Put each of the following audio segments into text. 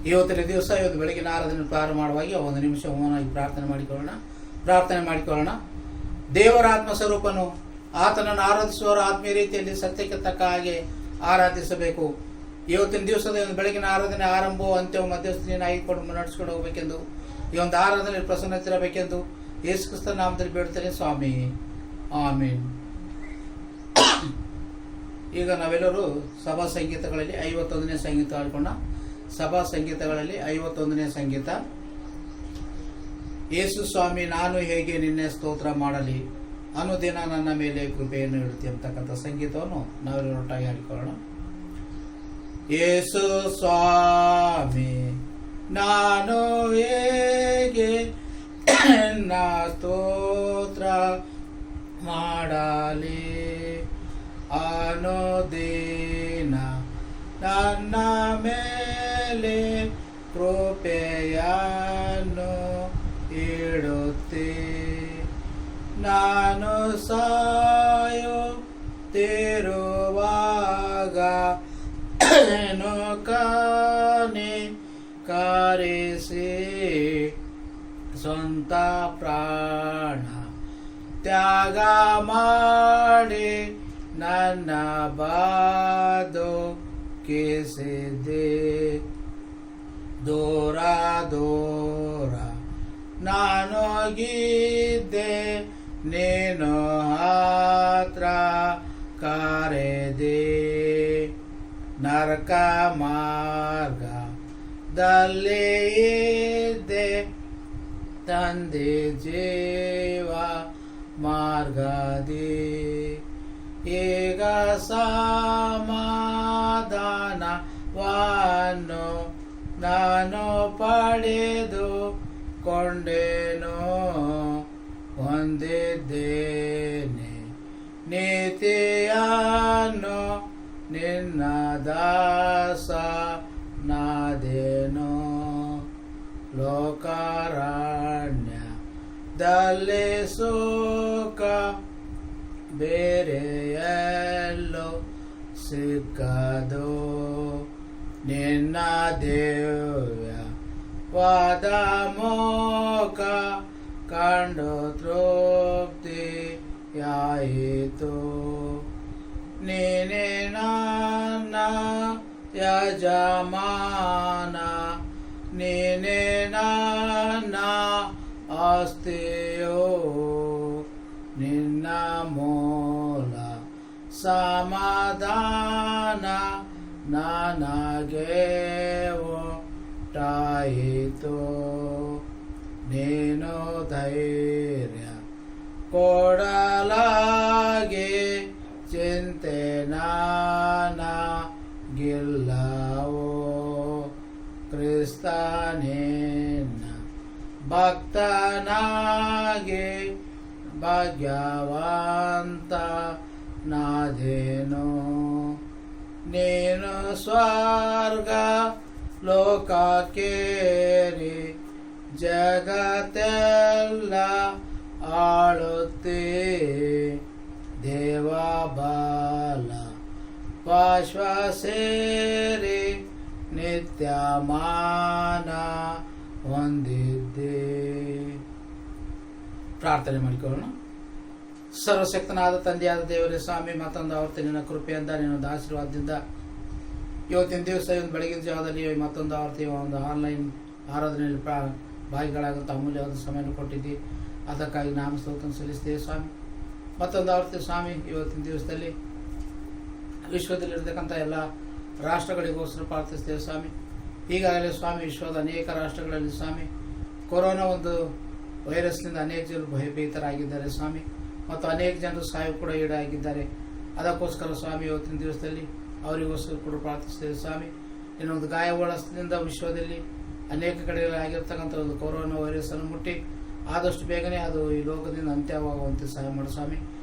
ಇವತ್ತಿನ ದಿವಸ ಇವತ್ತು ಬೆಳಗಿನ ಆರಾಧನೆ ಪ್ರಾರಂಭ ಮಾಡುವಾಗ ಒಂದು ನಿಮಿಷ ಮೌನವಾಗಿ ಪ್ರಾರ್ಥನೆ ಮಾಡಿಕೊಳ್ಳೋಣ. ದೇವರ ಆತ್ಮ ಸ್ವರೂಪನು ಆತನನ್ನು ಆರಾಧಿಸುವವರು ಆತ್ಮೀಯ ರೀತಿಯಲ್ಲಿ ಸತ್ಯಕ್ಕೆ ತಕ್ಕ ಹಾಗೆ ಆರಾಧಿಸಬೇಕು. ಇವತ್ತಿನ ದಿವಸದ ಬೆಳಗಿನ ಆರಾಧನೆ ಆರಂಭವು ಅಂತ್ಯವು ಮಧ್ಯಸ್ಥಿನಿಯನ್ನು ಆಯ್ದುಕೊಂಡು ನಡೆಸ್ಕೊಂಡು ಹೋಗಬೇಕೆಂದು, ಈ ಒಂದು ಆರಾಧನೆ ಪ್ರಸನ್ನತಿರಬೇಕೆಂದು ಯೇಸು ಕ್ರಿಸ್ತ ನಾಮದಲ್ಲಿ ಬೇಡುತ್ತೇನೆ ಸ್ವಾಮಿ, ಆಮೀನ್. ಈಗ ನಾವೆಲ್ಲರೂ ಸಭಾ ಸಂಗೀತಗಳಲ್ಲಿ 51ನೇ ಸಂಗೀತ ಆಡ್ಕೊಂಡ. ಸಭಾ ಸಂಗೀತಗಳಲ್ಲಿ 51ನೇ ಸಂಗೀತ. ಯೇಸು ಸ್ವಾಮಿ ನಾನು ಹೇಗೆ ನಿನ್ನೆ ಸ್ತೋತ್ರ ಮಾಡಲಿ, ಅನುದಿನ ನನ್ನ ಮೇಲೆ ಕೃಪೆಯನ್ನು ಇಡುತ್ತೆ ಅಂತಕ್ಕಂಥ ಸಂಗೀತವನ್ನು ನಾವೆಲ್ಲರೂ ಒಟ್ಟಾಗಿ ಹಾಡಿಕೊಳ್ಳೋಣ. ಯೇಸು ಸ್ವಾಮಿ ನಾನು ಹೇಗೆ ನಿನ್ನ ಸ್ತೋತ್ರ ಮಾಡಲಿ, ಅನುದಿನ ನನ್ನ ಮೇಲೆ ಕೃಪೆಯನ್ನು ಇಡುತ್ತೆ. ನಾನು ಸಾಯುತ್ತಿರುವಾಗ ಕಾನೆ ಕರೆಸಿ ಸ್ವಂತ ಪ್ರಾಣ ತ್ಯಾಗ ಮಾಡಿ ನನ್ನ ಬದುಕಿಸಿದೆ. ದೂರ ದೂರ ನಾನು ಗಿದ್ದೆ, ನೀನು ಹತ್ರ ಕರೆದೆ. ನರಕ ಮಾರ್ಗದಲ್ಲಿ ಇದ್ದೆ, ತಂದೆ ಜೀವ ಮಾರ್ಗದಿ. ಈಗ ಸಮಾಧಾನವನ್ನು ನಾನು ಪಡೆದು ಕೊಂಡೇನು ಹೊಂದಿದ್ದೇನೆ. ನೀತಿಯನ್ನು ನಿನ್ನ ದಾಸನಾದೆನು. ಲೋಕಾರಣ್ಯದಲ್ಲಿ ಸುಖ ಬೇರೆ ಎಲ್ಲೋ ಸಿಕ್ಕದು. ನಿನ್ನ ದಿವ್ಯವಾದ ಮುಖ ಕಂಡು ತೃಪ್ತಿಯಾಯಿತು. ನೀನೇ ನನ್ನ ಯಜಮಾನ, ನೀನೇ ನನ್ನ ಆಸ್ತಿಯೋ. ನಿನ್ನ ಮೂಲ ಸಮಾಧಾನ ನನಗೆ ಒಟ್ಟಾಯಿತು. ನೀನು ಧೈರ್ಯ ಕೊಡಲಾಗಿ ಚಿಂತೆ ನನಗಿಲ್ಲವೋ. ಕ್ರಿಸ್ತನಿನ್ನ ಭಕ್ತನಾಗಿ ಭಾಗ್ಯವಂತ ನಾದೇನು. ನೀನು ಸ್ವರ್ಗ ಲೋಕಕ್ಕೇರಿ ಜಗತ್ತೆಲ್ಲ ಆಳುತ್ತಿ. ದೇವ ಬಲ ಪಾಶ್ವ ಸೇರಿ ನಿತ್ಯ ಮಾನ ಹೊಂದಿದ್ದೆ. ಪ್ರಾರ್ಥನೆ ಮಾಡಿಕೊಳ್ಳೋಣ. ಸರ್ವಶಕ್ತನಾದ ತಂದೆಯಾದ ದೇವರೇ ಸ್ವಾಮಿ, ಮತ್ತೊಂದು ಆವರ್ತಿ ನಿನ್ನ ಕೃಪೆಯಿಂದ ನಿನ್ನೊಂದು ಆಶೀರ್ವಾದದಿಂದ ಇವತ್ತಿನ ದಿವಸ ಇವತ್ತು ಬೆಳಗಿನ ಜಾವದಲ್ಲಿ ಮತ್ತೊಂದು ಆವರ್ತಿ ಒಂದು ಆನ್ಲೈನ್ ಆರಾಧನೆಯಲ್ಲಿ ಭಾಗಿಗಳಾಗುವಂಥ ಅಮೂಲ್ಯವಾದ ಸಮಯವನ್ನು ಕೊಟ್ಟಿದ್ದಿ. ಅದಕ್ಕಾಗಿ ನಾಮ ಸ್ತೋತ್ರ ಸಲ್ಲಿಸ್ತೇವೆ ಸ್ವಾಮಿ. ಮತ್ತೊಂದು ಆವರ್ತಿ ಸ್ವಾಮಿ ಇವತ್ತಿನ ದಿವಸದಲ್ಲಿ ವಿಶ್ವದಲ್ಲಿರ್ತಕ್ಕಂಥ ಎಲ್ಲ ರಾಷ್ಟ್ರಗಳಿಗೋಸ್ಕರ ಪ್ರಾರ್ಥಿಸ್ತೇವೆ ಸ್ವಾಮಿ. ಈಗಾಗಲೇ ಸ್ವಾಮಿ ವಿಶ್ವದ ಅನೇಕ ರಾಷ್ಟ್ರಗಳಲ್ಲಿ ಸ್ವಾಮಿ ಕೊರೋನಾ ಒಂದು ವೈರಸ್ನಿಂದ ಅನೇಕ ಜನರು ಭಯಭೀತರಾಗಿದ್ದಾರೆ ಸ್ವಾಮಿ, ಮತ್ತು ಅನೇಕ ಜನರು ಸಾವು ಕೂಡ ಈಡಾಗಿದ್ದಾರೆ. ಅದಕ್ಕೋಸ್ಕರ ಸ್ವಾಮಿ ಇವತ್ತಿನ ದಿವಸದಲ್ಲಿ ಅವರಿಗೋಸ್ಕರ ಕೂಡ ಪ್ರಾರ್ಥಿಸ್ತೇವೆ ಸ್ವಾಮಿ. ಇನ್ನೊಂದು ಗಾಯಗೊಳಿಸದಿಂದ ವಿಶ್ವದಲ್ಲಿ ಅನೇಕ ಕಡೆಗಳಲ್ಲಿ ಆಗಿರ್ತಕ್ಕಂಥ ಒಂದು ಕೊರೋನಾ ವೈರಸ್ ಅನ್ನು ಮುಟ್ಟಿ ಆದಷ್ಟು ಬೇಗನೆ ಅದು ಈ ಲೋಕದಿಂದ ಅಂತ್ಯವಾಗುವಂತೆ ಸಹಾಯ ಮಾಡು ಸ್ವಾಮಿ.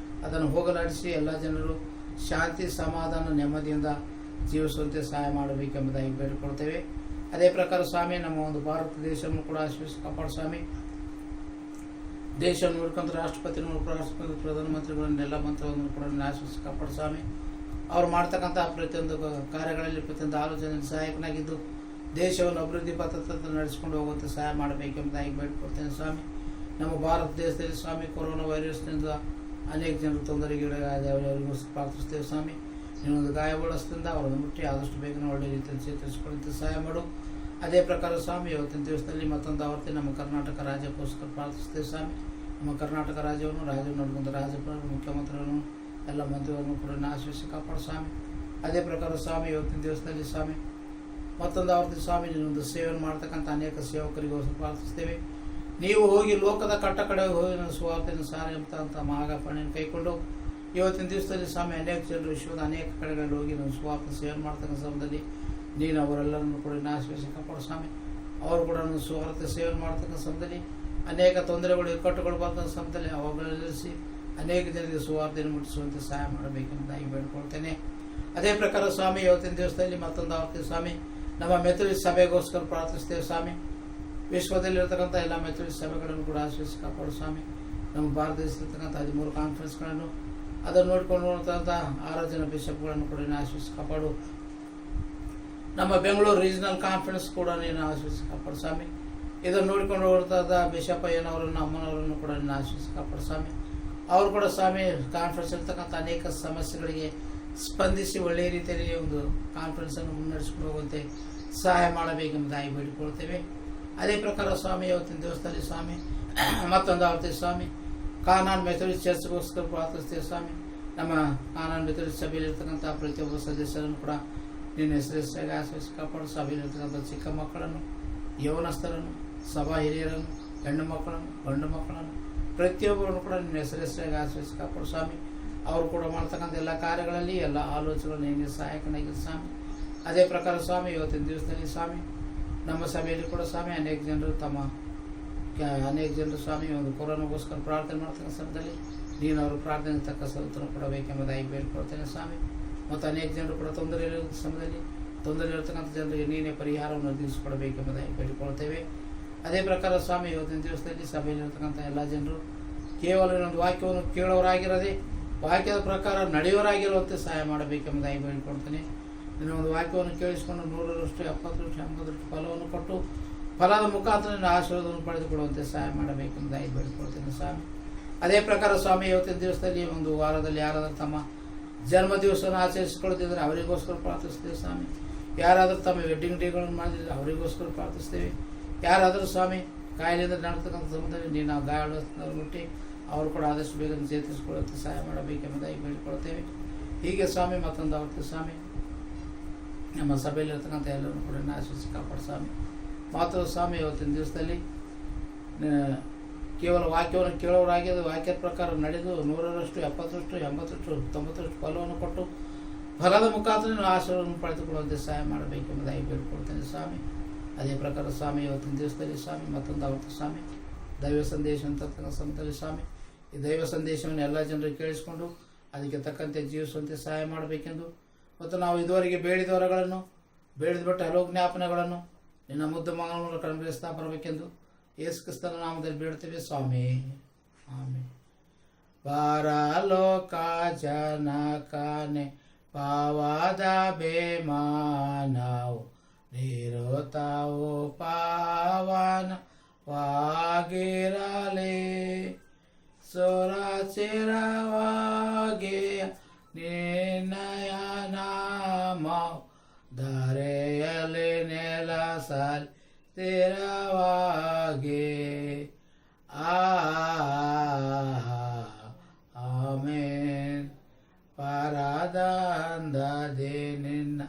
ಅದನ್ನು ಹೋಗಲಾಡಿಸಿ ಎಲ್ಲ ಜನರು ಶಾಂತಿ ಸಮಾಧಾನ ನೆಮ್ಮದಿಯಿಂದ ಜೀವಿಸುವಂತೆ ಸಹಾಯ ಮಾಡಬೇಕೆಂಬುದಾಗಿ ಬೇಡಿಕೊಳ್ತೇವೆ. ಅದೇ ಪ್ರಕಾರ ಸ್ವಾಮಿ ನಮ್ಮ ಒಂದು ಭಾರತ ದೇಶವನ್ನು ಕೂಡ ಆಶೀರ್ವದಿಸಿ ಕಾಪಾಡು ಸ್ವಾಮಿ. ದೇಶವನ್ನು ನೋಡ್ಕೊಂತ ರಾಷ್ಟ್ರಪತಿ ಪ್ರಧಾನಮಂತ್ರಿಗಳನ್ನೆಲ್ಲ ಮಂತ್ರಿಗಳನ್ನು ಕೂಡ ಆಶೀರ್ವದಿಸಿ ಕಾಪಾಡು ಸ್ವಾಮಿ. ಅವ್ರು ಮಾಡ್ತಕ್ಕಂಥ ಪ್ರತಿಯೊಂದು ಕಾರ್ಯಗಳಲ್ಲಿ ಪ್ರತಿಯೊಂದು ಆಲೋಚನೆ ಸಹಾಯಕನಾಗಿದ್ದು ದೇಶವನ್ನು ಅಭಿವೃದ್ಧಿ ಪಥದಲ್ಲಿ ನಡೆಸಿಕೊಂಡು ಹೋಗುವಂತೆ ಸಹಾಯ ಮಾಡಬೇಕೆಂಬುದಾಗಿ ಬೇಡಿಕೊಡ್ತೇನೆ ಸ್ವಾಮಿ. ನಮ್ಮ ಭಾರತ ದೇಶದಲ್ಲಿ ಸ್ವಾಮಿ ಕೊರೋನಾ ವೈರಸ್ನಿಂದ ಅನೇಕ ಜನರು ತೊಂದರೆಗೀಡಾಗಿದೆ, ಅವರಿಗೂ ಪ್ರಾರ್ಥಿಸ್ತೇವೆ ಸ್ವಾಮಿ. ನೀನೊಂದು ಗಾಯಗೊಳಿಸ್ತಿಂದ ಅವರನ್ನು ಮುಟ್ಟಿ ಆದಷ್ಟು ಬೇಗನೆ ಒಳ್ಳೆಯ ರೀತಿಯಲ್ಲಿ ಚೇತರಿಸಿಕೊಳ್ಳುವಂತೆ ಸಹಾಯ ಮಾಡು. ಅದೇ ಪ್ರಕಾರ ಸ್ವಾಮಿ ಇವತ್ತಿನ ದಿವಸದಲ್ಲಿ ಮತ್ತೊಂದು ಆವರ್ತಿ ನಮ್ಮ ಕರ್ನಾಟಕ ರಾಜ್ಯಕ್ಕೋಸ್ಕರ ಪ್ರಾರ್ಥಿಸ್ತೇವೆ ಸ್ವಾಮಿ. ನಮ್ಮ ಕರ್ನಾಟಕ ರಾಜ್ಯವನ್ನು ನಡುವಂಥ ರಾಜ್ಯಪಾಲರು, ಮುಖ್ಯಮಂತ್ರಿಗಳನ್ನು, ಎಲ್ಲ ಮಂತ್ರಿಗಳನ್ನು ಕೂಡ ಆಶ್ರಯಿಸಿ ಕಾಪಾಡು ಸ್ವಾಮಿ. ಅದೇ ಪ್ರಕಾರ ಸ್ವಾಮಿ ಇವತ್ತಿನ ದಿವಸದಲ್ಲಿ ಸ್ವಾಮಿ ಮತ್ತೊಂದು ಆವರ್ತಿ ಸ್ವಾಮಿ ನೀನೊಂದು ಸೇವೆಯನ್ನು ಮಾಡ್ತಕ್ಕಂಥ ಅನೇಕ ಸೇವಕರಿಗೋಸ್ಕರ ಪ್ರಾರ್ಥಿಸ್ತೇವೆ. ನೀವು ಹೋಗಿ ಲೋಕದ ಕಟ್ಟ ಕಡೆಗೆ ಹೋಗಿ ನನ್ನ ಸುವಾರ್ತೆಯನ್ನು ಸಾರಿ ಅಂತ ಮಹಾಪಣೆಯನ್ನು ಕೈಕೊಂಡು ಇವತ್ತಿನ ದಿವಸದಲ್ಲಿ ಸ್ವಾಮಿ ಅನೇಕ ಜನರು ವಿಶ್ವದ ಅನೇಕ ಕಡೆಗಳಲ್ಲಿ ಹೋಗಿ ನನ್ನ ಸುವಾರ್ತೆ ಸೇವೆ ಮಾಡ್ತಕ್ಕಂಥ ಸಮಯದಲ್ಲಿ ನೀನು ಅವರೆಲ್ಲರನ್ನು ಕೂಡ ಆಶ್ರಯಿಸಿ ಕಾಪಾಡು ಸ್ವಾಮಿ. ಅವರು ಕೂಡ ನನ್ನ ಸುವಾರ್ತೆ ಸೇವೆ ಮಾಡ್ತಕ್ಕಂಥ ಸಮಯದಲ್ಲಿ ಅನೇಕ ತೊಂದರೆಗಳು ಇಕ್ಕಟ್ಟುಗಳು ಬರ್ತಕ್ಕಂಥ ಸಮಯದಲ್ಲಿ ಅವುಗಳಲ್ಲಿಸಿ ಅನೇಕ ಜನರಿಗೆ ಸುವಾರ್ತೆಯನ್ನು ಮುಟ್ಟಿಸುವಂತೆ ಸಹಾಯ ಮಾಡಬೇಕೆಂಬುದಾಗಿ ಬೇಡಿಕೊಳ್ತೇನೆ. ಅದೇ ಪ್ರಕಾರ ಸ್ವಾಮಿ ಇವತ್ತಿನ ದಿವಸದಲ್ಲಿ ಮತ್ತೊಂದು ಆವರ್ತಿ ಸ್ವಾಮಿ ನಮ್ಮ ಮೆಥೋಡಿಸ್ಟ್ ಸಭೆಗೋಸ್ಕರ ಪ್ರಾರ್ಥಿಸ್ತೇವೆ ಸ್ವಾಮಿ. ವಿಶ್ವದಲ್ಲಿರ್ತಕ್ಕಂಥ ಎಲ್ಲ ಮೆಥೋಡಿಸ್ಟ್ ಸಭೆಗಳನ್ನು ಕೂಡ ಆಶ್ರಯಿಸಿ ಕಾಪಾಡು ಸ್ವಾಮಿ. ನಮ್ಮ ಭಾರತ ದೇಶದಲ್ಲಿರ್ತಕ್ಕಂಥ 13 ಕಾನ್ಫರೆನ್ಸ್ಗಳನ್ನು ಅದನ್ನು ನೋಡಿಕೊಂಡು ನೋಡ್ತಕ್ಕಂಥ 6 ಜನ ಬಿಷಪ್ಗಳನ್ನು ಕೂಡ ಆಶ್ರಯಿಸಿ ಕಾಪಾಡು. ನಮ್ಮ ಬೆಂಗಳೂರು ರೀಜನಲ್ ಕಾನ್ಫರೆನ್ಸ್ ಕೂಡ ನೀನು ಆಶ್ರಯಿಸಿ ಕಾಪಾಡು ಸ್ವಾಮಿ. ಇದನ್ನು ನೋಡಿಕೊಂಡು ಹೋಗ್ತಾ ಬಿಷಪ್ ಅಯ್ಯನವರನ್ನು, ಅಮ್ಮನವರನ್ನು ಕೂಡ ನೀನು ಆಶ್ರಯಿಸಿ ಕಾಪಾಡು ಸ್ವಾಮಿ. ಅವರು ಕೂಡ ಸ್ವಾಮಿ ಕಾನ್ಫರೆನ್ಸ್ ಇರ್ತಕ್ಕಂಥ ಅನೇಕ ಸಮಸ್ಯೆಗಳಿಗೆ ಸ್ಪಂದಿಸಿ ಒಳ್ಳೆಯ ರೀತಿಯಲ್ಲಿ ಒಂದು ಕಾನ್ಫರೆನ್ಸನ್ನು ಮುನ್ನಡೆಸಿಕೊಂಡು ಹೋಗುವಂತೆ ಸಹಾಯ ಮಾಡಬೇಕೆಂಬುದಾಗಿ ಬೇಡಿಕೊಳ್ತೇವೆ. ಅದೇ ಪ್ರಕಾರ ಸ್ವಾಮಿ ಇವತ್ತಿನ ದಿವಸದಲ್ಲಿ ಸ್ವಾಮಿ ಮತ್ತೊಂದು ಆವರ್ತಿ ಸ್ವಾಮಿ ಕಾನಾನ್ ಮೆಥೋಡಿಸ್ಟ್ ಚರ್ಚ್ಗೋಸ್ಕರ ಪ್ರಾರ್ಥಿಸ್ತೇವೆ ಸ್ವಾಮಿ. ನಮ್ಮ ಕಾನಾನ್ ಮೆಥೋಡಿಸ್ಟ್ ಸಭೆಯಲ್ಲಿರ್ತಕ್ಕಂಥ ಪ್ರತಿಯೊಬ್ಬ ಸದಸ್ಯರನ್ನು ಕೂಡ ನಿನ್ನ ಹೆಸರಿಸಾಗಿ ಆಶ್ರಯಿಸಿ ಕಾಪಾಡು. ಸಭೆಯಲ್ಲಿರ್ತಕ್ಕಂಥ ಚಿಕ್ಕ ಮಕ್ಕಳನ್ನು, ಯೌವನಸ್ಥರನ್ನು, ಸಭಾ ಹಿರಿಯರನ್ನು, ಹೆಣ್ಣು ಮಕ್ಕಳನ್ನು, ಗಂಡು ಮಕ್ಕಳನ್ನು ಪ್ರತಿಯೊಬ್ಬರನ್ನು ಕೂಡ ನಿನ್ನ ಹೆಸರಿಸಾಗಿ ಆಶ್ರಯಿಸಿ ಕಾಪಾಡು ಸ್ವಾಮಿ. ಅವರು ಕೂಡ ಮಾಡ್ತಕ್ಕಂಥ ಎಲ್ಲ ಕಾರ್ಯಗಳಲ್ಲಿ ಎಲ್ಲ ಆಲೋಚನೆಗಳನ್ನು ನಿಮಗೆ ಸಹಾಯಕನಾಗಿದೆ ಸ್ವಾಮಿ. ಅದೇ ಪ್ರಕಾರ ಸ್ವಾಮಿ ಇವತ್ತಿನ ದಿವಸದಲ್ಲಿ ಸ್ವಾಮಿ ನಮ್ಮ ಸಭೆಯಲ್ಲಿ ಕೂಡ ಸ್ವಾಮಿ ಅನೇಕ ಜನರು ಸ್ವಾಮಿ ಒಂದು ಕೊರೋನಾಗೋಸ್ಕರ ಪ್ರಾರ್ಥನೆ ಮಾಡ್ತಕ್ಕಂಥ ಸಮಯದಲ್ಲಿ ನೀನು ಅವರು ಪ್ರಾರ್ಥನೆ ತಕ್ಕ ಉತ್ತರ ಕೊಡಬೇಕೆಂಬುದಾಗಿ ಬೇಡಿಕೊಳ್ತೇನೆ ಸ್ವಾಮಿ. ಮತ್ತು ಅನೇಕ ಜನರು ಕೂಡ ತೊಂದರೆ ಇರತಕ್ಕಂಥ ಜನರಿಗೆ ನೀನೇ ಪರಿಹಾರವನ್ನು ಒದಗಿಸಿಕೊಡಬೇಕೆಂಬುದಾಗಿ ಬೇಡಿಕೊಳ್ತೇವೆ. ಅದೇ ಪ್ರಕಾರ ಸ್ವಾಮಿ ಇವತ್ತಿನ ದಿವಸದಲ್ಲಿ ಸಭೆಯಲ್ಲಿರ್ತಕ್ಕಂಥ ಎಲ್ಲ ಜನರು ಕೇವಲ ಇನ್ನೊಂದು ವಾಕ್ಯವನ್ನು ಕೇಳೋರಾಗಿರದೆ ವಾಕ್ಯದ ಪ್ರಕಾರ ನಡೆಯೋರಾಗಿರುವಂತೆ ಸಹಾಯ ಮಾಡಬೇಕೆಂಬುದಾಗಿ ಬೇಡಿಕೊಳ್ತೇನೆ. ಒಂದು ವಾಕ್ಯವನ್ನು ಕೇಳಿಸಿಕೊಂಡು 100ರಷ್ಟು 70ರಷ್ಟು 80ರಷ್ಟು ಫಲವನ್ನು ಕೊಟ್ಟು ಫಲದ ಮುಖಾಂತರ ನಿನ್ನ ಆಶೀರ್ವಾದವನ್ನು ಪಡೆದುಕೊಳ್ಳುವಂತೆ ಸಹಾಯ ಮಾಡಬೇಕೆಂಬುದಾಗಿ ಬೇಡಿಕೊಳ್ತೇನೆ ಸ್ವಾಮಿ. ಅದೇ ಪ್ರಕಾರ ಸ್ವಾಮಿ ಇವತ್ತಿನ ದಿವಸದಲ್ಲಿ ಒಂದು ವಾರದಲ್ಲಿ ಯಾರಾದರೂ ತಮ್ಮ ಜನ್ಮ ದಿವಸವನ್ನು ಆಚರಿಸಿಕೊಳ್ಳುತ್ತಿದ್ದರೆ ಅವರಿಗೋಸ್ಕರ ಪ್ರಾರ್ಥಿಸ್ತೇವೆ ಸ್ವಾಮಿ. ಯಾರಾದರೂ ತಮ್ಮ ವೆಡ್ಡಿಂಗ್ ಡೇಗಳನ್ನು ಮಾಡಿದರೆ ಅವರಿಗೋಸ್ಕರ ಪ್ರಾರ್ಥಿಸ್ತೇವೆ. ಯಾರಾದರೂ ಸ್ವಾಮಿ ಕಾಯಿಲೆಯಿಂದ ನಡ್ತಕ್ಕಂಥ ಸಮಯದಲ್ಲಿ ನೀನು ನಾವು ಗಾಯಗಳನ್ನು ಮುಟ್ಟಿ ಅವರು ಕೂಡ ಆದಷ್ಟು ಬೇಗ ಚೇತರಿಸಿಕೊಳ್ಳುವಂತೆ ಸಹಾಯ ಮಾಡಬೇಕೆಂಬುದಾಗಿ ಬೇಡಿಕೊಳ್ತೇವೆ. ಹೀಗೆ ಸ್ವಾಮಿ ಮತ್ತೊಂದು ಆವರ್ತಿ ಸ್ವಾಮಿ ನಮ್ಮ ಸಭೆಯಲ್ಲಿರ್ತಕ್ಕಂಥ ಎಲ್ಲರನ್ನು ಕೂಡ ಆಶ್ರಯಿಸಿ ಕಾಪಾಡು ಸ್ವಾಮಿ. ಮಾತ್ರ ಸ್ವಾಮಿ ಇವತ್ತಿನ ದಿವಸದಲ್ಲಿ ಕೇವಲ ವಾಕ್ಯವನ್ನು ಕೇಳೋರಾಗಿ ಅದು ವಾಕ್ಯದ ಪ್ರಕಾರ ನಡೆದು 100ರಷ್ಟು 70ರಷ್ಟು 80ರಷ್ಟು 90ರಷ್ಟು ಫಲವನ್ನು ಕೊಟ್ಟು ಫಲದ ಮುಖಾಂತರ ನೀವು ಆಶೀರ್ವಾದವನ್ನು ಪಡೆದುಕೊಳ್ಳುವಂತೆ ಸಹಾಯ ಮಾಡಬೇಕೆಂಬುದಾಗಿ ಬೇಡಿಕೊಳ್ತೇನೆ ಸ್ವಾಮಿ. ಅದೇ ಪ್ರಕಾರ ಸ್ವಾಮಿ ಇವತ್ತಿನ ದಿವಸದಲ್ಲಿ ಸ್ವಾಮಿ ಮತ್ತೊಂದು ಆವರ್ತಿ ಸ್ವಾಮಿ ದೈವ ಸಂದೇಶ ಅಂತಕ್ಕಂಥ ಸಮಯದಲ್ಲಿ ಸ್ವಾಮಿ ಈ ದೈವ ಸಂದೇಶವನ್ನು ಎಲ್ಲ ಜನರು ಕೇಳಿಸಿಕೊಂಡು ಅದಕ್ಕೆ ತಕ್ಕಂತೆ ಜೀವಿಸುವಂತೆ ಸಹಾಯ ಮಾಡಬೇಕೆಂದು ಮತ್ತು ನಾವು ಇದುವರೆಗೆ ಬೇಡಿದ ವರಗಳನ್ನು ಬೇಡಿದ ಹಲವು ಜ್ಞಾಪನೆಗಳನ್ನು ನಿನ್ನ ಮುದ್ದು ಮಗನ ಮೂಲಕ ಅನುಗ್ರಹಿಸ್ತಾ ಬರಬೇಕೆಂದು ಯೇಸು ಕ್ರಿಸ್ತನ ನಾಮದಲ್ಲಿ ಬೇಡ್ತೇವೆ ಸ್ವಾಮಿ. ಆಮೇಲೆ ಪರಲೋಕ ಜನಕನೆ ಪಾವಾದ ಬೇಮಾನವು ನಿರುತವು ಪಾವನವಾಗಿರಲಿ ಸುರಚಿರವಾಗಿ ನಿನ್ನಯ ನಾಮವು ಧರೆಯಲ್ಲಿ ನೆಲಸಲಿ ಸ್ಥಿರವಾಗಿ. ಆಮೇನ್. ಪರದಂದದಿ ನಿನ್ನ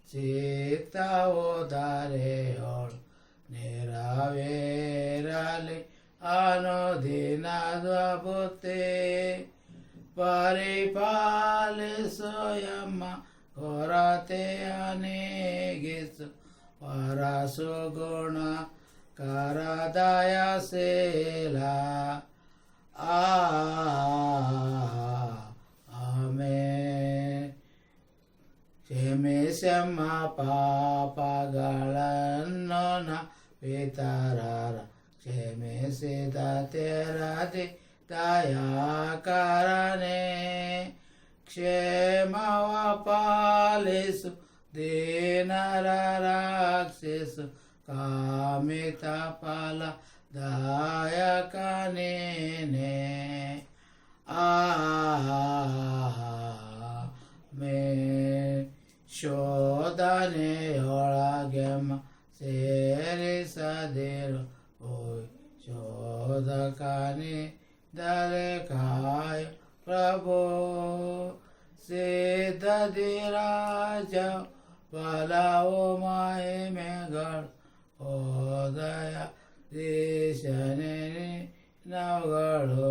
ಚಿತ್ತವು ಧರೆಯೋಳು ನೆರವೇರಲಿ ಅನುದಿನದ ಬುತ್ತಿ ಪರಿಪಾಲಿಸು ಎಮ್ಮ ಕೊರತೆಯ ನೀಗಿಸು ಪರಸು ಗುಣ ಕರದಯಶೀಲ. ಆಮೇನ್. ಕ್ಷಮಿಸಮ್ಮ ಪಾಪಗಳನ್ನು ನ ಪಿತರರ ಕ್ಷಮಿಸಿದ ತೆರದಿ ದಯಾಕರನೇ ಕ್ಷೇಮವ ಪಾಲಿಸು ದೀನರ ರಾಕ್ಷಸ ಕಾಮಿತ ಫಲ ದಾಯಕ ನೀನೆ ಶೋಧನೆಯೊಳಗೆ ಸೇರಿಸದಿರು ಓಯ್ ಶೋಧಕನಿ ದರೆ ಕಾಯ ಪ್ರಭು ಸಿದ್ಧದಿರಾಜ ಬಲವು ಮಹಿಮೆಗಳು ಹೋದಯ ದೇಶನೇ ನಾವುಗಳು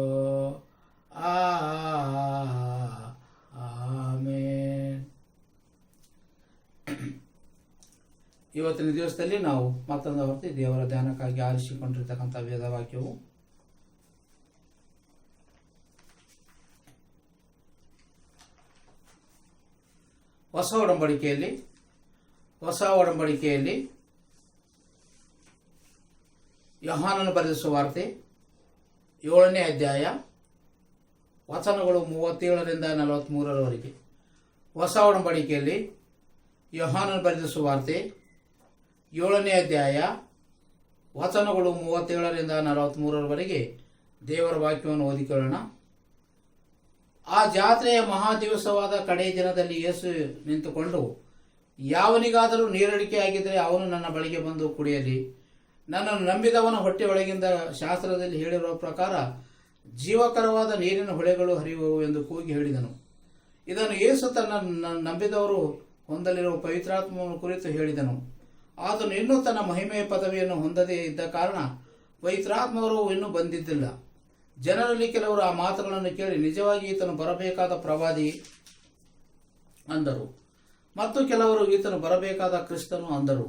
ಆಮೇನ್. ಇವತ್ತಿನ ದಿವಸದಲ್ಲಿ ನಾವು ಮತ್ತೊಂದು ಹೊರತು ದೇವರ ಧ್ಯಾನಕ್ಕಾಗಿ ಆರಿಸಿಕೊಂಡಿರ್ತಕ್ಕಂಥ ವೇದವಾಕ್ಯವು ಹೊಸ ಒಡಂಬಡಿಕೆಯಲ್ಲಿ ಯೋಹಾನನು ಬರೆದ ಸುವಾರ್ತೆ 7ನೇ ಅಧ್ಯಾಯ ವಚನಗಳು 37ರಿಂದ 43ರವರೆಗೆ. ಹೊಸ ಒಡಂಬಡಿಕೆಯಲ್ಲಿ ಯೋಹಾನನು ಬರೆದ ಸುವಾರ್ತೆ 7ನೇ ಅಧ್ಯಾಯ ವಚನಗಳು 37ರಿಂದ 43ರವರೆಗೆ ದೇವರ ವಾಕ್ಯವನ್ನು ಓದಿಕೊಳ್ಳೋಣ. ಆ ಜಾತ್ರೆಯ ಮಹಾದಿವಸವಾದ ಕಡೇ ದಿನದಲ್ಲಿ ಯೇಸು ನಿಂತುಕೊಂಡು, ಯಾವನಿಗಾದರೂ ನೀರಡಿಕೆಯಾಗಿದ್ದರೆ ಅವನು ನನ್ನ ಬಳಿಗೆ ಬಂದು ಕುಡಿಯಲಿ. ನನ್ನನ್ನು ನಂಬಿದವನ ಹೊಟ್ಟೆಯೊಳಗಿಂದ ಶಾಸ್ತ್ರದಲ್ಲಿ ಹೇಳಿರುವ ಪ್ರಕಾರ ಜೀವಕರವಾದ ನೀರಿನ ಹೊಳೆಗಳು ಹರಿಯುವವು ಎಂದು ಕೂಗಿ ಹೇಳಿದನು. ಇದನ್ನು ಯೇಸು ತನ್ನ ನಂಬಿದವರು ಹೊಂದಲಿರುವ ಪವಿತ್ರಾತ್ಮವನ್ನು ಕುರಿತು ಹೇಳಿದನು. ಆತನು ಇನ್ನೂ ತನ್ನ ಮಹಿಮೆಯ ಪದವಿಯನ್ನು ಹೊಂದದೇ ಇದ್ದ ಕಾರಣ ಪವಿತ್ರಾತ್ಮವರು ಇನ್ನೂ ಬಂದಿದ್ದಿಲ್ಲ. ಜನರಲ್ಲಿ ಕೆಲವರು ಆ ಮಾತುಗಳನ್ನು ಕೇಳಿ ನಿಜವಾಗಿ ಈತನು ಬರಬೇಕಾದ ಪ್ರವಾದಿ ಅಂದರು, ಮತ್ತು ಕೆಲವರು ಈತನು ಬರಬೇಕಾದ ಕ್ರಿಸ್ತನು ಅಂದರು.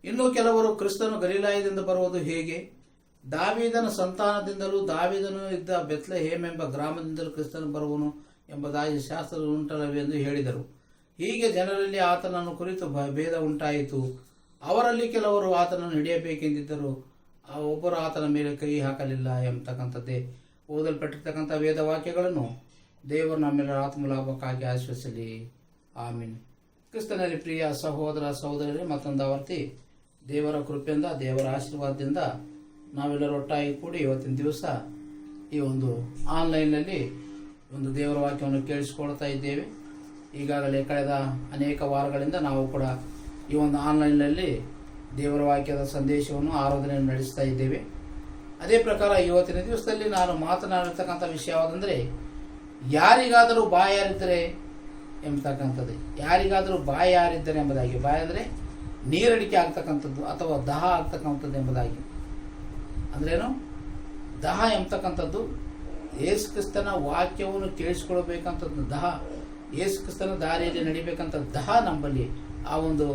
ಇನ್ನು ಕೆಲವರು ಕ್ರಿಸ್ತನು ಗಲಿಲಾಯದಿಂದ ಬರುವುದು ಹೇಗೆ? ದಾವೀದನ ಸಂತಾನದಿಂದಲೂ ದಾವೀದನು ಇದ್ದ ಬೆತ್ಲೆಹೇಮ್ ಎಂಬ ಗ್ರಾಮದಿಂದಲೂ ಕ್ರಿಸ್ತನು ಬರುವನು ಎಂಬುದಾಗಿ ಶಾಸ್ತ್ರ ಉಂಟಲ್ಲವೆಂದು ಹೇಳಿದರು. ಹೀಗೆ ಜನರಲ್ಲಿ ಆತನನ್ನು ಕುರಿತು ಭೇದ ಉಂಟಾಯಿತು. ಅವರಲ್ಲಿ ಕೆಲವರು ಆತನನ್ನು ಹಿಡಿಯಬೇಕೆಂದಿದ್ದರು, ಒಬ್ಬರು ಆತನ ಮೇಲೆ ಕೈ ಹಾಕಲಿಲ್ಲ ಎಂಬತಕ್ಕಂಥದ್ದೇ ಓದಲ್ಪಟ್ಟಿರ್ತಕ್ಕಂಥ ವೇದ ವಾಕ್ಯಗಳನ್ನು ದೇವರು ನಮ್ಮೆಲ್ಲರ ಆತ್ಮಲಾಭಕ್ಕಾಗಿ ಆಶ್ವಸಿಸಲಿ. ಆಮೀನ್. ಕ್ರಿಸ್ತನಲ್ಲಿ ಪ್ರಿಯ ಸಹೋದರ ಸಹೋದರರೇ, ಮತ್ತೊಂದು ಆವರ್ತಿ ದೇವರ ಕೃಪೆಯಿಂದ ದೇವರ ಆಶೀರ್ವಾದದಿಂದ ನಾವೆಲ್ಲರೂ ಒಟ್ಟಾಗಿ ಕೂಡಿ ಇವತ್ತಿನ ದಿವಸ ಈ ಒಂದು ಆನ್ಲೈನ್ನಲ್ಲಿ ಒಂದು ದೇವರ ವಾಕ್ಯವನ್ನು ಕೇಳಿಸಿಕೊಳ್ತಾ ಇದ್ದೇವೆ. ಈಗಾಗಲೇ ಕಳೆದ ಅನೇಕ ವಾರಗಳಿಂದ ನಾವು ಕೂಡ ಈ ಒಂದು ಆನ್ಲೈನ್ನಲ್ಲಿ ದೇವರ ವಾಕ್ಯದ ಸಂದೇಶವನ್ನು ಆರಾಧನೆಯನ್ನು ನಡೆಸ್ತಾ ಇದ್ದೇವೆ. ಅದೇ ಪ್ರಕಾರ ಇವತ್ತಿನ ದಿವಸದಲ್ಲಿ ನಾನು ಮಾತನಾಡಿರ್ತಕ್ಕಂಥ ವಿಷಯವಾದಂದರೆ ಯಾರಿಗಾದರೂ ಬಾಯಾರಿದ್ದರೆ ಎಂಬತಕ್ಕಂಥದ್ದು. ಯಾರಿಗಾದರೂ ಬಾಯಾರಿದ್ದರೆ ಎಂಬುದಾಗಿ, ಬಾಯ ಅಂದರೆ ನೀರಡಿಕೆ ಆಗ್ತಕ್ಕಂಥದ್ದು ಅಥವಾ ದಹ ಆಗ್ತಕ್ಕಂಥದ್ದು ಎಂಬುದಾಗಿ. ಅಂದ್ರೇನು? ದಹ ಎಂಬತಕ್ಕಂಥದ್ದು ಯೇಸು ಕ್ರಿಸ್ತನ ವಾಕ್ಯವನ್ನು ಕೇಳಿಸ್ಕೊಳ್ಬೇಕಂಥದ್ದು ದಹ, ಯೇಸು ಕ್ರಿಸ್ತನ ದಾರಿಯಲ್ಲಿ ನಡಿಬೇಕಂತ ದಹ ನಮ್ಮಲ್ಲಿ, ಆ ಒಂದು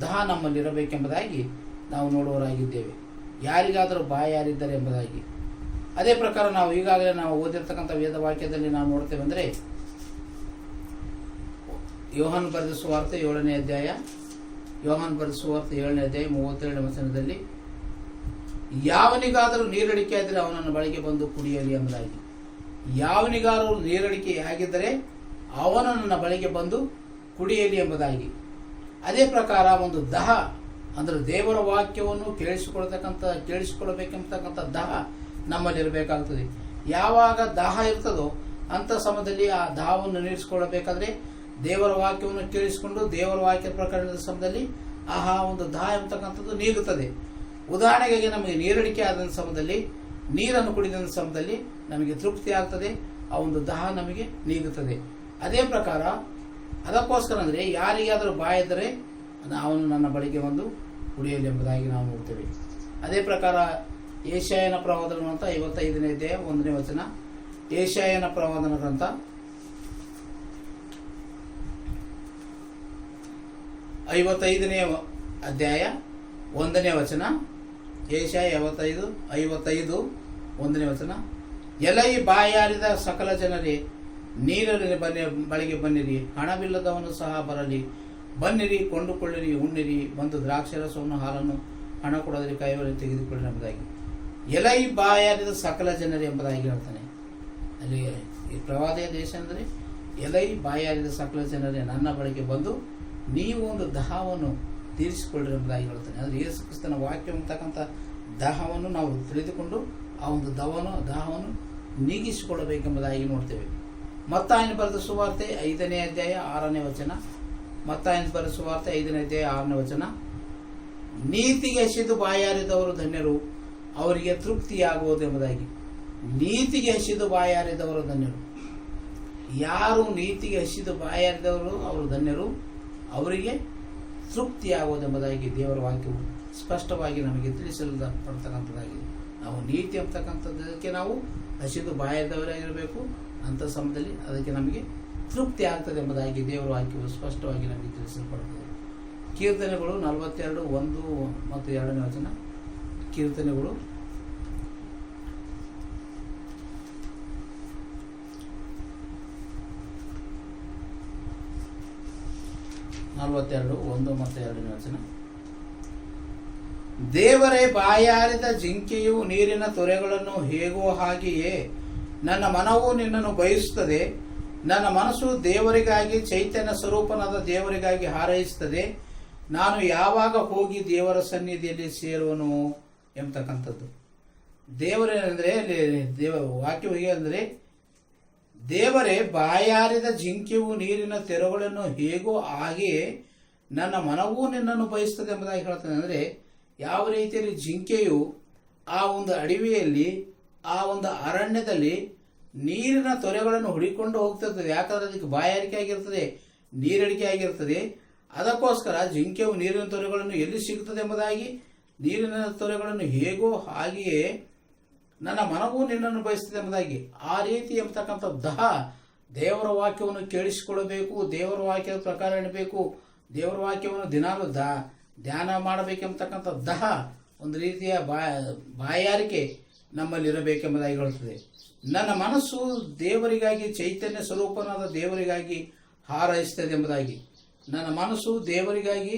ದಹ ನಮ್ಮಲ್ಲಿ ಇರಬೇಕೆಂಬುದಾಗಿ ನಾವು ನೋಡುವವರಾಗಿದ್ದೇವೆ. ಯಾರಿಗಾದರೂ ಬಾಯಾರಿದ್ದರೆ ಎಂಬುದಾಗಿ. ಅದೇ ಪ್ರಕಾರ ನಾವು ಈಗಾಗಲೇ ನಾವು ಓದಿರ್ತಕ್ಕಂಥ ವೇದ ವಾಕ್ಯದಲ್ಲಿ ನಾವು ನೋಡ್ತೇವೆ ಅಂದರೆ ಯೋಹಾನ ಬರೆದ ಸುವಾರ್ತೆ 7ನೇ ಅಧ್ಯಾಯ 37ನೇ ವಚನದಲ್ಲಿ ಯಾವನಿಗಾದರೂ ನೀರಡಿಕೆ ಆದರೆ ಅವನನ್ನು ಬಳಿಗೆ ಬಂದು ಕುಡಿಯಲಿ ಎಂಬುದಾಗಿ. ಯಾವನಿಗಾದರೂ ನೀರಡಿಕೆ ಆಗಿದ್ದರೆ ಅವನು ನನ್ನ ಬಳಿಗೆ ಬಂದು ಕುಡಿಯಲಿ ಎಂಬುದಾಗಿ. ಅದೇ ಪ್ರಕಾರ ಒಂದು ದಹ ಅಂದರೆ ದೇವರ ವಾಕ್ಯವನ್ನು ಕೇಳಿಸಿಕೊಳ್ಬೇಕೆಂಬತಕ್ಕಂಥ ದಹ ನಮ್ಮಲ್ಲಿರಬೇಕಾಗ್ತದೆ. ಯಾವಾಗ ದಾಹ ಇರ್ತದೋ ಅಂಥ ಸಮಯದಲ್ಲಿ ಆ ದಾಹವನ್ನು ನೀರಿಸಿಕೊಳ್ಳಬೇಕಾದ್ರೆ ದೇವರ ವಾಕ್ಯವನ್ನು ಕೇಳಿಸಿಕೊಂಡು ದೇವರ ವಾಕ್ಯ ಪ್ರಕರಣದ ಸಮಯದಲ್ಲಿ ಒಂದು ದಾಹ ಎಂಬತಕ್ಕಂಥದ್ದು ನೀಗುತ್ತದೆ. ಉದಾಹರಣೆಗೆ ನಮಗೆ ನೀರಡಿಕೆ ಆದ ಸಮಯದಲ್ಲಿ ನೀರನ್ನು ಕುಡಿದ ಸಮಯದಲ್ಲಿ ನಮಗೆ ತೃಪ್ತಿ ಆಗ್ತದೆ, ಆ ಒಂದು ದಾಹ ನಮಗೆ ನೀಗುತ್ತದೆ. ಅದೇ ಪ್ರಕಾರ ಅದಕ್ಕೋಸ್ಕರ ಅಂದರೆ ಯಾರಿಗಾದರೂ ಬಾಯಿದ್ದರೆ ಅವನು ನನ್ನ ಬಳಿಗೆ ಒಂದು ಕುಡಿಯಲಿ ಎಂಬುದಾಗಿ ನಾವು ನೋಡ್ತೇವೆ. ಅದೇ ಪ್ರಕಾರ ಯೆಶಾಯನ ಪ್ರವಾದನ ಗ್ರಂಥ 55ನೇ ಅಧ್ಯಾಯ 1ನೇ ವಚನ. ಯೆಶಾಯನ ಪ್ರವಾದನ ಗ್ರಂಥ 55ನೇ ಅಧ್ಯಾಯ 1ನೇ ವಚನ. ಯೆಶಾಯ 55 1ನೇ ವಚನ. ಎಲೈ ಬಾಯಾರಿದ ಸಕಲ ಜನರೇ, ನೀರಲ್ಲಿ ಬಳಿಗೆ ಬನ್ನಿರಿ, ಹಣವಿಲ್ಲದವನು ಸಹ ಬರಲಿ. ಬನ್ನಿರಿ, ಕೊಂಡುಕೊಳ್ಳಿರಿ, ಉಣ್ಣಿರಿ, ಬಂದು ದ್ರಾಕ್ಷಾರಸವನ್ನು ಹಾಲನ್ನು ಹಣ ಕೊಡೋದ್ರಿ ಕೈಯಲ್ಲಿ ತೆಗೆದುಕೊಳ್ಳಿ ಎಂಬುದಾಗಿ. ಎಲೈ ಬಾಯಾರಿದ ಸಕಲ ಜನರೇ ಎಂಬುದಾಗಿ ಹೇಳ್ತಾನೆ. ಅಲ್ಲಿ ಈ ಪ್ರವಾದಿಯ ದೇಶ ಅಂದರೆ ಎಲೈ ಬಾಯಾರಿದ ಸಕಲ ಜನರೇ ನನ್ನ ಬಳಿಗೆ ಬಂದು ನೀವು ಒಂದು ದಾಹವನ್ನು ತೀರಿಸಿಕೊಳ್ಳ್ರಿ ಎಂಬುದಾಗಿ ಹೇಳ್ತಾನೆ. ಅಂದರೆ ಯೇಸು ಕ್ರಿಸ್ತನ ವಾಕ್ಯ ಅಂತಕ್ಕಂಥ ದಾಹವನ್ನು ನಾವು ತಿಳಿದುಕೊಂಡು ಆ ಒಂದು ದಾಹವನ್ನು ನೀಗಿಸಿಕೊಳ್ಳಬೇಕೆಂಬುದಾಗಿ ನೋಡ್ತೇವೆ. ಮತ್ತಾಯನ ಬರೆದ ಸುವಾರ್ತೆ 5ನೇ ಅಧ್ಯಾಯ 6ನೇ ವಚನ. ಮತ್ತಾಯನ ಬರೆದ ಸುವಾರ್ತೆ 5ನೇ ಅಧ್ಯಾಯ 6ನೇ ವಚನ. ನೀತಿಗೆ ಹಸಿದು ಬಾಯಾರಿದವರು ಧನ್ಯರು, ಅವರಿಗೆ ತೃಪ್ತಿಯಾಗುವುದು ಎಂಬುದಾಗಿ. ನೀತಿಗೆ ಹಸಿದು ಬಾಯಾರಿದವರು ಧನ್ಯರು. ಯಾರು ನೀತಿಗೆ ಹಸಿದು ಬಾಯಾರಿದವರು ಅವರು ಧನ್ಯರು, ಅವರಿಗೆ ತೃಪ್ತಿಯಾಗುವುದೆಂಬುದಾಗಿ ದೇವರ ವಾಕ್ಯವು ಸ್ಪಷ್ಟವಾಗಿ ನಮಗೆ ತಿಳಿಸಲ್ಪಡ್ತಕ್ಕಂಥದ್ದಾಗಿದೆ. ನಾವು ನೀತಿ ಅಂತಕ್ಕಂಥದ್ದಕ್ಕೆ ನಾವು ಹಸಿದು ಬಾಯಾರಿದವರಾಗಿರಬೇಕು. ಅಂಥ ಸಮಯದಲ್ಲಿ ಅದಕ್ಕೆ ನಮಗೆ ತೃಪ್ತಿ ಆಗ್ತದೆ ಎಂಬುದಾಗಿ ದೇವರ ವಾಕ್ಯವು ಸ್ಪಷ್ಟವಾಗಿ ನಮಗೆ ತಿಳಿಸಲ್ಪಡುತ್ತದೆ. ಕೀರ್ತನೆಗಳು 42 1 ಮತ್ತು 2ನೇ ವಚನ. ಕೀರ್ತನೆಗಳು 42 1 ಮತ್ತು 2ನೇ ವಚನ. ದೇವರೇ, ಬಾಯಾರಿದ ಜಿಂಕೆಯು ನೀರಿನ ತೊರೆಗಳನ್ನು ಹೇಗೋ ಹಾಗೆಯೇ ನನ್ನ ಮನವು ನಿನ್ನನ್ನು ಬಯಸುತ್ತದೆ. ನನ್ನ ಮನಸ್ಸು ದೇವರಿಗಾಗಿ, ಚೈತನ್ಯ ಸ್ವರೂಪನಾದ ದೇವರಿಗಾಗಿ ಹಾರೈಸುತ್ತದೆ. ನಾನು ಯಾವಾಗ ಹೋಗಿ ದೇವರ ಸನ್ನಿಧಿಯಲ್ಲಿ ಸೇರುವನು ಎಂಬತಕ್ಕಂಥದ್ದು. ದೇವರೇನೆಂದರೆ ವಾಕ್ಯವು ಹೇಗೆ ಅಂದರೆ, ದೇವರೇ, ಬಾಯಾರಿದ ಜಿಂಕೆಯು ನೀರಿನ ತೆರೆಗಳನ್ನು ಹೇಗೋ ಹಾಗೆಯೇ ನನ್ನ ಮನವೂ ನಿನ್ನನ್ನು ಬಯಸ್ತದೆ ಎಂಬುದಾಗಿ ಹೇಳ್ತಾನೆ. ಅಂದರೆ ಯಾವ ರೀತಿಯಲ್ಲಿ ಜಿಂಕೆಯು ಆ ಒಂದು ಅಡವಿಯಲ್ಲಿ, ಆ ಒಂದು ಅರಣ್ಯದಲ್ಲಿ ನೀರಿನ ತೊರೆಗಳನ್ನು ಹುಡಿಕೊಂಡು ಹೋಗ್ತಿರ್ತದೆ. ಯಾಕಂದ್ರೆ ಅದಕ್ಕೆ ಬಾಯಾರಿಕೆ ಆಗಿರ್ತದೆ, ನೀರಡಿಕೆ ಆಗಿರ್ತದೆ. ಅದಕ್ಕೋಸ್ಕರ ಜಿಂಕೆಯು ನೀರಿನ ತೊರೆಗಳನ್ನು ಎಲ್ಲಿ ಸಿಗುತ್ತದೆ ಎಂಬುದಾಗಿ, ನೀರಿನ ತೊರೆಗಳನ್ನು ಹೇಗೋ ಹಾಗೆಯೇ ನನ್ನ ಮನವೂ ನಿನ್ನನ್ನು ಬಯಸ್ತದೆ ಎಂಬುದಾಗಿ. ಆ ರೀತಿ ಎಂಬತಕ್ಕಂಥ ದೇವರ ವಾಕ್ಯವನ್ನು ಕೇಳಿಸಿಕೊಳ್ಳಬೇಕು, ದೇವರ ವಾಕ್ಯದ ಪ್ರಕಾರ ಎಣಬೇಕು, ದೇವರ ವಾಕ್ಯವನ್ನು ದಿನಾಲು ಧ್ಯಾನ ಮಾಡಬೇಕೆಂಬತಕ್ಕಂಥ ಒಂದು ರೀತಿಯ ಬಾಯಾರಿಕೆ ನಮ್ಮಲ್ಲಿ ಇರಬೇಕೆಂಬುದಾಗಿ ಹೇಳುತ್ತದೆ. ನನ್ನ ಮನಸ್ಸು ದೇವರಿಗಾಗಿ, ಚೈತನ್ಯ ಸ್ವರೂಪನಾದ ದೇವರಿಗಾಗಿ ಹಾರೈಸುತ್ತದೆ ಎಂಬುದಾಗಿ. ನನ್ನ ಮನಸ್ಸು ದೇವರಿಗಾಗಿ,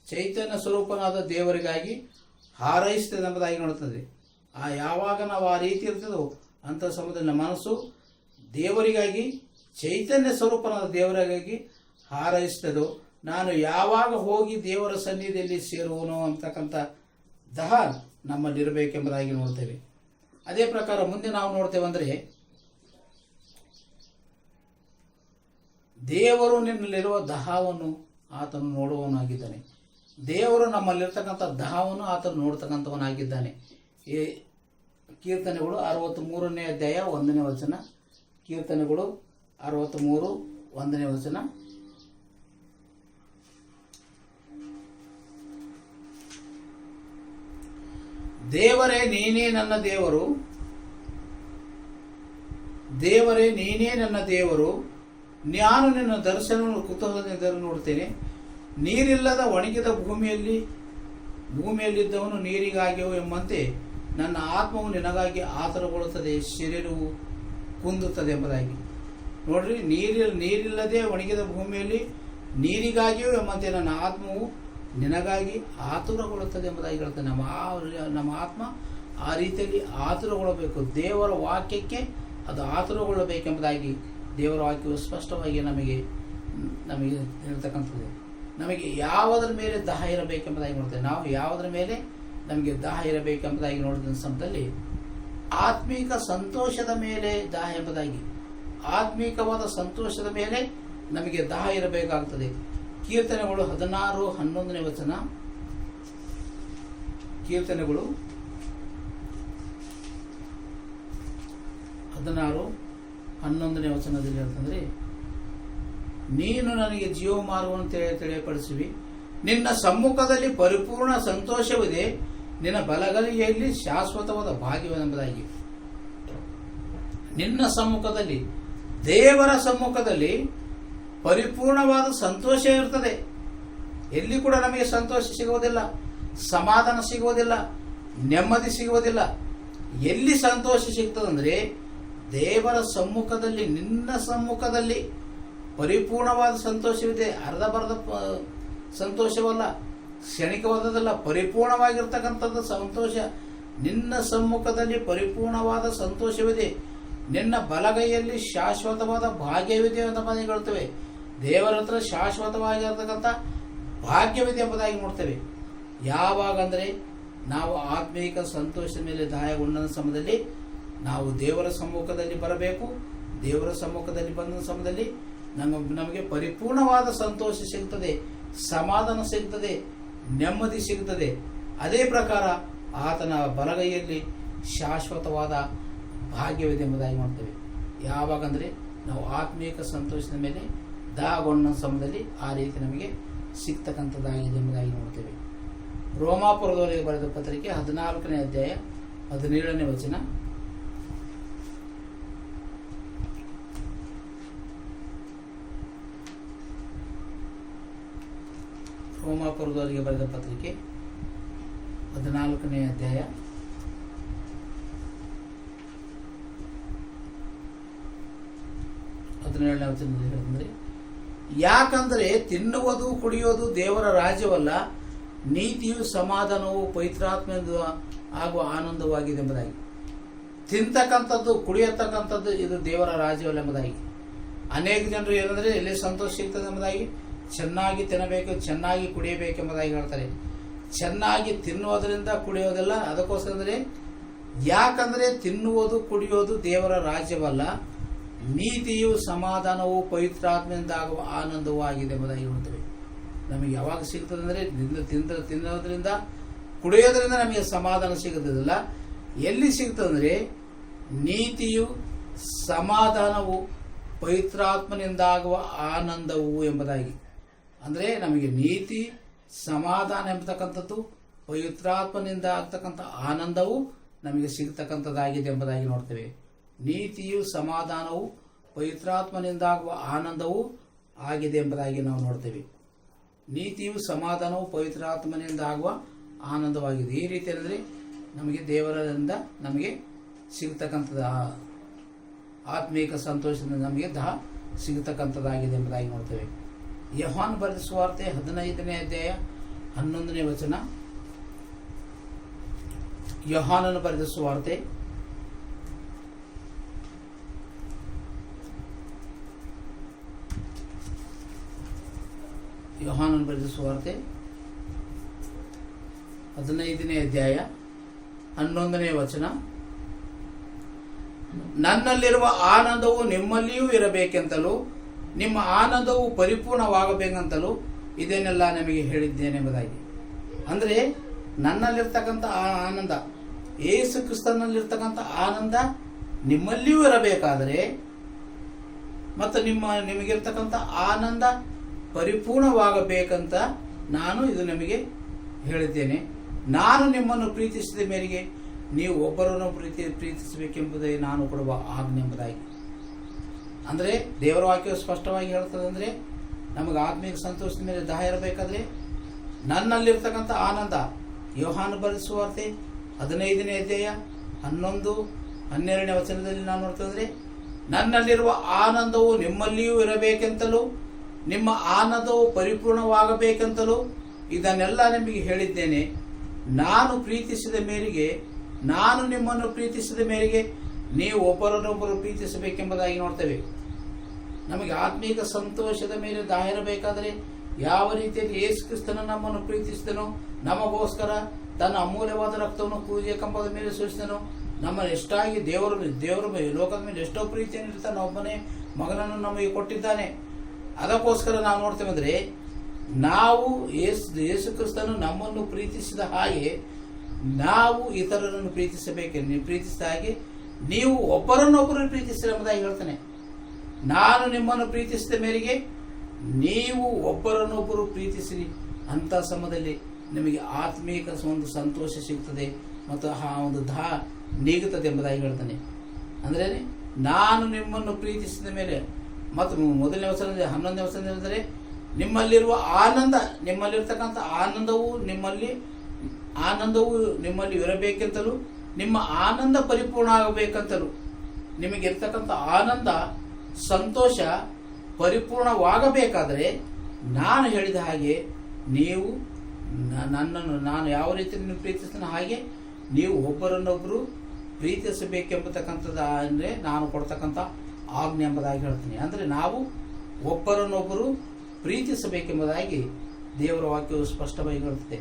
ಚೈತನ್ಯ ಸ್ವರೂಪನಾದ ದೇವರಿಗಾಗಿ ಹಾರೈಸುತ್ತದೆ ಎಂಬುದಾಗಿ ನೋಡುತ್ತದೆ. ಯಾವಾಗ ನಾವು ಆ ರೀತಿ ಇರ್ತದೋ ಅಂಥ ಸಮಯದಲ್ಲಿ ನಮ್ಮ ಮನಸ್ಸು ದೇವರಿಗಾಗಿ, ಚೈತನ್ಯ ಸ್ವರೂಪನಾದ ದೇವರಿಗಾಗಿ ಹಾರೈಸ್ತದೋ, ನಾನು ಯಾವಾಗ ಹೋಗಿ ದೇವರ ಸನ್ನಿಧಿಯಲ್ಲಿ ಸೇರುವನೋ ಅಂತಕ್ಕಂಥ ನಮ್ಮಲ್ಲಿರಬೇಕೆಂಬುದಾಗಿ ನೋಡ್ತೇವೆ. ಅದೇ ಪ್ರಕಾರ ಮುಂದೆ ನಾವು ನೋಡ್ತೇವೆ ಅಂದರೆ, ದೇವರು ನಿನ್ನಲ್ಲಿರುವ ದಹವನ್ನು ಆತನು ನೋಡುವವನಾಗಿದ್ದಾನೆ. ದೇವರು ನಮ್ಮಲ್ಲಿರ್ತಕ್ಕಂಥ ದಹವನ್ನು ಆತನು ನೋಡ್ತಕ್ಕಂಥವನಾಗಿದ್ದಾನೆ. ಈ ಕೀರ್ತನೆಗಳು 63ನೇ ಅಧ್ಯಾಯ 1ನೇ ವಚನ. ಕೀರ್ತನೆಗಳು 63 1ನೇ ವಚನ. ದೇವರೇ, ನೀನೇ ನನ್ನ ದೇವರು, ದೇವರೇ, ನೀನೇ ನನ್ನ ದೇವರು, ನಾನು ನಿನ್ನ ದರ್ಶನವನ್ನು ಕುತೂಹಲದಿಂದ ನೋಡ್ತೇನೆ. ನೀರಿಲ್ಲದ ಒಣಗಿದ ಭೂಮಿಯಲ್ಲಿದ್ದವನು ನೀರಿಗಾಗಿಯೋ ಎಂಬಂತೆ ನನ್ನ ಆತ್ಮವು ನಿನಗಾಗಿ ಆತುರಗೊಳ್ಳುತ್ತದೆ, ಶರೀರವು ಕುಂದುತ್ತದೆ ಎಂಬುದಾಗಿ. ನೋಡ್ರಿ, ನೀರಿಲ್ಲದೆ ಒಣಗಿದ ಭೂಮಿಯಲ್ಲಿ ನೀರಿಗಾಗಿಯೋ ಎಂಬಂತೆ ನನ್ನ ಆತ್ಮವು ನಿನಗಾಗಿ ಆತುರಗೊಳ್ಳುತ್ತದೆ ಎಂಬುದಾಗಿ ಹೇಳ್ತಾನೆ. ನಮ್ಮ ಆತ್ಮ ಆ ರೀತಿಯಲ್ಲಿ ಆತುರಗೊಳ್ಳಬೇಕು. ದೇವರ ವಾಕ್ಯಕ್ಕೆ ಅದು ಆತುರಗೊಳ್ಳಬೇಕೆಂಬುದಾಗಿ ದೇವರ ವಾಕ್ಯವು ಸ್ಪಷ್ಟವಾಗಿ ನಮಗೆ ಹೇಳ್ತಕ್ಕಂಥದ್ದು. ನಮಗೆ ಯಾವುದರ ಮೇಲೆ ದಾಹ ಇರಬೇಕೆಂಬುದಾಗಿ ನೋಡ್ತೇವೆ. ನಾವು ಯಾವುದರ ಮೇಲೆ ನಮಗೆ ದಾಹ ಇರಬೇಕೆಂಬುದಾಗಿ ನೋಡಿದ ಸಮಯದಲ್ಲಿ ಆತ್ಮೀಕ ಸಂತೋಷದ ಮೇಲೆ ದಾಹ ಎಂಬುದಾಗಿ, ಆತ್ಮೀಕವಾದ ಸಂತೋಷದ ಮೇಲೆ ನಮಗೆ ದಾಹ ಇರಬೇಕಾಗುತ್ತದೆ. ಕೀರ್ತನೆಗಳು 16 11ನೇ ವಚನ. ಕೀರ್ತನೆಗಳು 16 11ನೇ ವಚನದಲ್ಲಿ ಹೇಳ್ತಂದ್ರೆ, ನೀನು ನನಗೆ ಜೀವ ಮಾರ್ಗವನ್ನು ತಿಳಿಯಪಡಿಸುವಿ, ನಿನ್ನ ಸಮ್ಮುಖದಲ್ಲಿ ಪರಿಪೂರ್ಣ ಸಂತೋಷವಿದೆ, ನಿನ್ನ ಬಲಗೈಯಲ್ಲಿ ಶಾಶ್ವತವಾದ ಭಾಗ್ಯವೆಂಬುದಾಗಿ. ನಿನ್ನ ಸಮ್ಮುಖದಲ್ಲಿ, ದೇವರ ಸಮ್ಮುಖದಲ್ಲಿ ಪರಿಪೂರ್ಣವಾದ ಸಂತೋಷ ಇರ್ತದೆ. ಎಲ್ಲಿ ಕೂಡ ನಮಗೆ ಸಂತೋಷ ಸಿಗುವುದಿಲ್ಲ, ಸಮಾಧಾನ ಸಿಗುವುದಿಲ್ಲ, ನೆಮ್ಮದಿ ಸಿಗುವುದಿಲ್ಲ. ಎಲ್ಲಿ ಸಂತೋಷ ಸಿಗ್ತದಂದ್ರೆ ದೇವರ ಸಮ್ಮುಖದಲ್ಲಿ, ನಿನ್ನ ಸಮ್ಮುಖದಲ್ಲಿ ಪರಿಪೂರ್ಣವಾದ ಸಂತೋಷವಿದೆ. ಅರ್ಧಬರ್ಧ ಸಂತೋಷವಲ್ಲ, ಕ್ಷಣಿಕವಾದದಲ್ಲ, ಪರಿಪೂರ್ಣವಾಗಿರ್ತಕ್ಕಂಥದ್ದು ಸಂತೋಷ. ನಿನ್ನ ಸಮ್ಮುಖದಲ್ಲಿ ಪರಿಪೂರ್ಣವಾದ ಸಂತೋಷವಿದೆ, ನಿನ್ನ ಬಲಗೈಯಲ್ಲಿ ಶಾಶ್ವತವಾದ ಭಾಗ್ಯವಿದೆ ಅಂತ ಹೇಳ್ತೇವೆ. ದೇವರ ಹತ್ರ ಶಾಶ್ವತವಾಗಿರತಕ್ಕಂಥ ಭಾಗ್ಯವಿದೆ ಎಂಬುದಾಗಿ ನೋಡ್ತೇವೆ. ಯಾವಾಗ ಅಂದರೆ ನಾವು ಆತ್ಮೀಕ ಸಂತೋಷದ ಮೇಲೆ ದಾಯಗೊಂಡ ಸಮಯದಲ್ಲಿ ನಾವು ದೇವರ ಸಮ್ಮುಖದಲ್ಲಿ ಬರಬೇಕು. ದೇವರ ಸಮ್ಮುಖದಲ್ಲಿ ಬಂದ ಸಮಯದಲ್ಲಿ ನಮಗೆ ಪರಿಪೂರ್ಣವಾದ ಸಂತೋಷ ಸಿಗ್ತದೆ, ಸಮಾಧಾನ ಸಿಗ್ತದೆ, ನೆಮ್ಮದಿ ಸಿಗ್ತದೆ. ಅದೇ ಪ್ರಕಾರ ಆತನ ಬಲಗೈಯಲ್ಲಿ ಶಾಶ್ವತವಾದ ಭಾಗ್ಯವಿದೆ ಎಂಬುದಾಗಿ ನೋಡ್ತೇವೆ. ಯಾವಾಗಂದರೆ ನಾವು ಆತ್ಮೀಕ ಸಂತೋಷದ ಮೇಲೆ ದಾಗೊಂಡ ಸಮಯದಲ್ಲಿ ಆ ರೀತಿ ನಮಗೆ ಸಿಗ್ತಕ್ಕಂಥದ್ದಾಗಿದೆ ಎಂಬುದಾಗಿ ನೋಡ್ತೇವೆ. ರೋಮಾಪುರದವರಿಗೆ ಬರೆದ ಪತ್ರಿಕೆ 14ನೇ ಅಧ್ಯಾಯ 17ನೇ ವಚನ. ರೋಮಾಪುರದವರಿಗೆ ಬರೆದ ಪತ್ರಿಕೆ 14ನೇ ಅಧ್ಯಾಯ 17ನೇ ವಚನದಲ್ಲಿ ಹೇಳಿದ್ರೆ, ಯಾಕಂದರೆ ತಿನ್ನುವುದು ಕುಡಿಯೋದು ದೇವರ ರಾಜ್ಯವಲ್ಲ, ನೀತಿಯು ಸಮಾಧಾನವು ಪವಿತ್ರಾತ್ಮದಿಂದ ಆಗುವ ಆನಂದವಾಗಿದೆ ಎಂಬುದಾಗಿ. ತಿಂತಕ್ಕಂಥದ್ದು ಕುಡಿಯತಕ್ಕಂಥದ್ದು ಇದು ದೇವರ ರಾಜ್ಯವಲ್ಲ ಎಂಬುದಾಗಿ. ಅನೇಕ ಜನರು ಏನಂದರೆ ಎಲ್ಲಿ ಸಂತೋಷ ಸಿಗ್ತದೆ ಎಂಬುದಾಗಿ ಚೆನ್ನಾಗಿ ತಿನ್ನಬೇಕು, ಚೆನ್ನಾಗಿ ಕುಡಿಯಬೇಕೆಂಬುದಾಗಿ ಹೇಳ್ತಾರೆ. ಚೆನ್ನಾಗಿ ತಿನ್ನುವುದರಿಂದ ಕುಡಿಯೋದಿಲ್ಲ. ಅದಕ್ಕೋಸ್ಕರ ಅಂದರೆ ಯಾಕಂದರೆ ತಿನ್ನುವುದು ಕುಡಿಯೋದು ದೇವರ ರಾಜ್ಯವಲ್ಲ, ನೀತಿಯು ಸಮಾಧಾನವು ಪವಿತ್ರಾತ್ಮದಿಂದ ಆಗುವ ಆನಂದವೂ ಆಗಿದೆ ಎಂಬುದಾಗಿ ಹೇಳ್ತೇವೆ. ನಮಗೆ ಯಾವಾಗ ಸಿಗ್ತದೆ ಅಂದರೆ ತಿನ್ನೋದ್ರಿಂದ ಕುಡಿಯೋದ್ರಿಂದ ನಮಗೆ ಸಮಾಧಾನ ಸಿಗುವುದಿಲ್ಲ. ಎಲ್ಲಿ ಸಿಗ್ತದಂದರೆ ನೀತಿಯು ಸಮಾಧಾನವು ಪವಿತ್ರಾತ್ಮನಿಂದ ಆಗುವ ಆನಂದವು ಎಂಬುದಾಗಿ. ಅಂದರೆ ನಮಗೆ ನೀತಿ ಸಮಾಧಾನ ಎಂಬತಕ್ಕಂಥದ್ದು ಪವಿತ್ರಾತ್ಮನಿಂದ ಆಗ್ತಕ್ಕಂಥ ಆನಂದವು ನಮಗೆ ಸಿಗ್ತಕ್ಕಂಥದ್ದಾಗಿದೆ ಎಂಬುದಾಗಿ ನೋಡ್ತೇವೆ. ನೀತಿಯು ಸಮಾಧಾನವು ಪವಿತ್ರಾತ್ಮನಿಂದ ಆಗುವ ಆನಂದವು ಆಗಿದೆ ಎಂಬುದಾಗಿ ನಾವು ನೋಡ್ತೇವೆ. ನೀತಿಯು ಸಮಾಧಾನವು ಪವಿತ್ರಾತ್ಮನಿಂದ ಆಗುವ ಆನಂದವಾಗಿದೆ. ಈ ರೀತಿ ಅಂದರೆ ನಮಗೆ ದೇವರಿಂದ ನಮಗೆ ಸಿಗ್ತಕ್ಕಂಥದ್ದು ಆತ್ಮೀಕ ಸಂತೋಷದಿಂದ ನಮಗೆ ಸಿಗತಕ್ಕಂಥದ್ದಾಗಿದೆ ಎಂಬುದಾಗಿ ನೋಡ್ತೇವೆ. ಯೋಹಾನ ಬರೆದ ಸುವಾರ್ತೆ 15ನೇ ಅಧ್ಯಾಯ 11ನೇ ವಚನ. ಯೋಹಾನನು ಬರೆದ ಸುವಾರ್ತೆ ಯೋಹಾನನು ಬರೆದ ಸುವಾರ್ತೆ 15ನೇ ಅಧ್ಯಾಯ 11ನೇ ವಚನ. ನನ್ನಲ್ಲಿರುವ ಆನಂದವು ನಿಮ್ಮಲ್ಲಿಯೂ ಇರಬೇಕೆಂತಲೂ ನಿಮ್ಮ ಆನಂದವು ಪರಿಪೂರ್ಣವಾಗಬೇಕಂತಲೂ ಇದನ್ನೆಲ್ಲ ನಿಮಗೆ ಹೇಳಿದ್ದೇನೆ ಎಂಬುದಾಗಿ. ಅಂದರೆ ನನ್ನಲ್ಲಿರ್ತಕ್ಕಂಥ ಆನಂದ, ಯೇಸು ಕ್ರಿಸ್ತನಲ್ಲಿರ್ತಕ್ಕಂಥ ಆನಂದ ನಿಮ್ಮಲ್ಲಿಯೂ ಇರಬೇಕಾದರೆ ಮತ್ತು ನಿಮಗಿರ್ತಕ್ಕಂಥ ಆನಂದ ಪರಿಪೂರ್ಣವಾಗಬೇಕಂತ ನಾನು ಇದು ನಿಮಗೆ ಹೇಳಿದ್ದೇನೆ. ನಾನು ನಿಮ್ಮನ್ನು ಪ್ರೀತಿಸಿದ ಮೇರೆಗೆ ನೀವು ಒಬ್ಬರನ್ನು ಪ್ರೀತಿಸಬೇಕೆಂಬುದೇ ನಾನು ಕೊಡುವ ಆಜ್ಞೆ ಎಂಬುದಾಗಿ. ಅಂದರೆ ದೇವರ ವಾಕ್ಯವು ಸ್ಪಷ್ಟವಾಗಿ ಹೇಳ್ತದೆ. ಅಂದರೆ ನಮಗೆ ಆತ್ಮೀಕ ಸಂತೋಷದ ಮೇಲೆ ದಾಹ ಇರಬೇಕಾದ್ರೆ ನನ್ನಲ್ಲಿರ್ತಕ್ಕಂಥ ಆನಂದ, ಯೋಹಾನ ಬರೆದ ಸುವಾರ್ತೆ 15ನೇ ಅಧ್ಯಾಯ 11, 12ನೇ ವಚನದಲ್ಲಿ ನಾವು ನೋಡ್ತಂದ್ರೆ, ನನ್ನಲ್ಲಿರುವ ಆನಂದವು ನಿಮ್ಮಲ್ಲಿಯೂ ಇರಬೇಕೆಂತಲೂ ನಿಮ್ಮ ಆನಂದವು ಪರಿಪೂರ್ಣವಾಗಬೇಕೆಂತಲೂ ಇದನ್ನೆಲ್ಲ ನಿಮಗೆ ಹೇಳಿದ್ದೇನೆ. ನಾನು ನಿಮ್ಮನ್ನು ಪ್ರೀತಿಸಿದ ಮೇರೆಗೆ ನೀವು ಒಬ್ಬರನ್ನೊಬ್ಬರು ಪ್ರೀತಿಸಬೇಕೆಂಬುದಾಗಿ ನೋಡ್ತೇವೆ. ನಮಗೆ ಆತ್ಮೀಕ ಸಂತೋಷದ ಮೇಲೆ ದಾಹ ಇರಬೇಕಾದರೆ ಯಾವ ರೀತಿಯಲ್ಲಿ ಯೇಸು ಕ್ರಿಸ್ತನು ನಮ್ಮನ್ನು ಪ್ರೀತಿಸಿದನೋ, ನಮಗೋಸ್ಕರ ತನ್ನ ಅಮೂಲ್ಯವಾದ ರಕ್ತವನ್ನು ಪೂಜೆ ಕಂಬದ ಮೇಲೆ ಸುರಿಸಿದನು, ನಮ್ಮನ್ನು ಎಷ್ಟಾಗಿ ದೇವರ ಲೋಕದ ಮೇಲೆ ಎಷ್ಟೋ ಪ್ರೀತಿಯನ್ನು ತನ್ನ ಒಬ್ಬನೇ ಮಗನನ್ನು ನಮಗೆ ಕೊಟ್ಟಿದ್ದಾನೆ. ಅದಕ್ಕೋಸ್ಕರ ನಾವು ನೋಡ್ತೇವೆ ಅಂದರೆ ನಾವು ಯೇಸು ಕ್ರಿಸ್ತನು ನಮ್ಮನ್ನು ಪ್ರೀತಿಸಿದ ಹಾಗೆ ನಾವು ಇತರರನ್ನು ಪ್ರೀತಿಸಿದ ಹಾಗೆ ನೀವು ಒಬ್ಬರನ್ನೊಬ್ಬರು ಪ್ರೀತಿಸಿರಿ ಎಂಬುದಾಗಿ ಹೇಳ್ತಾನೆ. ನಾನು ನಿಮ್ಮನ್ನು ಪ್ರೀತಿಸಿದ ಮೇರೆಗೆ ನೀವು ಒಬ್ಬರನ್ನೊಬ್ಬರು ಪ್ರೀತಿಸಿರಿ. ಅಂಥ ಸಮಯದಲ್ಲಿ ನಿಮಗೆ ಆತ್ಮೀಕ ಒಂದು ಸಂತೋಷ ಸಿಗ್ತದೆ ಮತ್ತು ಆ ಒಂದು ನೀಗುತ್ತದೆ ಎಂಬುದಾಗಿ ಹೇಳ್ತಾನೆ. ಅಂದರೆ ನಾನು ನಿಮ್ಮನ್ನು ಪ್ರೀತಿಸಿದ ಮೇಲೆ ಮತ್ತು ಮೊದಲನೇ ವಚನದಲ್ಲಿ 11ನೇ ವಚನದಲ್ಲಿ ಹೇಳಿದರೆ, ನಿಮ್ಮಲ್ಲಿರ್ತಕ್ಕಂಥ ಆನಂದವು ನಿಮ್ಮಲ್ಲಿ ಇರಬೇಕೆಂತಲೂ ನಿಮ್ಮ ಆನಂದ ಪರಿಪೂರ್ಣ ಆಗಬೇಕಂತಲೂ, ನಿಮಗಿರ್ತಕ್ಕಂಥ ಆನಂದ ಸಂತೋಷ ಪರಿಪೂರ್ಣವಾಗಬೇಕಾದರೆ ನಾನು ಹೇಳಿದ ಹಾಗೆ ನೀವು ನಾನು ಯಾವ ರೀತಿ ನೀವು ಪ್ರೀತಿಸ್ತಾನೆ ಹಾಗೆ ನೀವು ಒಬ್ಬರನ್ನೊಬ್ಬರು ಪ್ರೀತಿಸಬೇಕೆಂಬತಕ್ಕಂಥದ್ದು ಅಂದರೆ ನಾನು ಕೊಡ್ತಕ್ಕಂಥ ಆಜ್ಞೆ ಎಂಬುದಾಗಿ ಹೇಳ್ತೀನಿ. ಅಂದರೆ ನಾವು ಒಬ್ಬರನ್ನೊಬ್ಬರು ಪ್ರೀತಿಸಬೇಕೆಂಬುದಾಗಿ ದೇವರ ವಾಕ್ಯವು ಸ್ಪಷ್ಟವಾಗಿ ಹೇಳುತ್ತದೆ.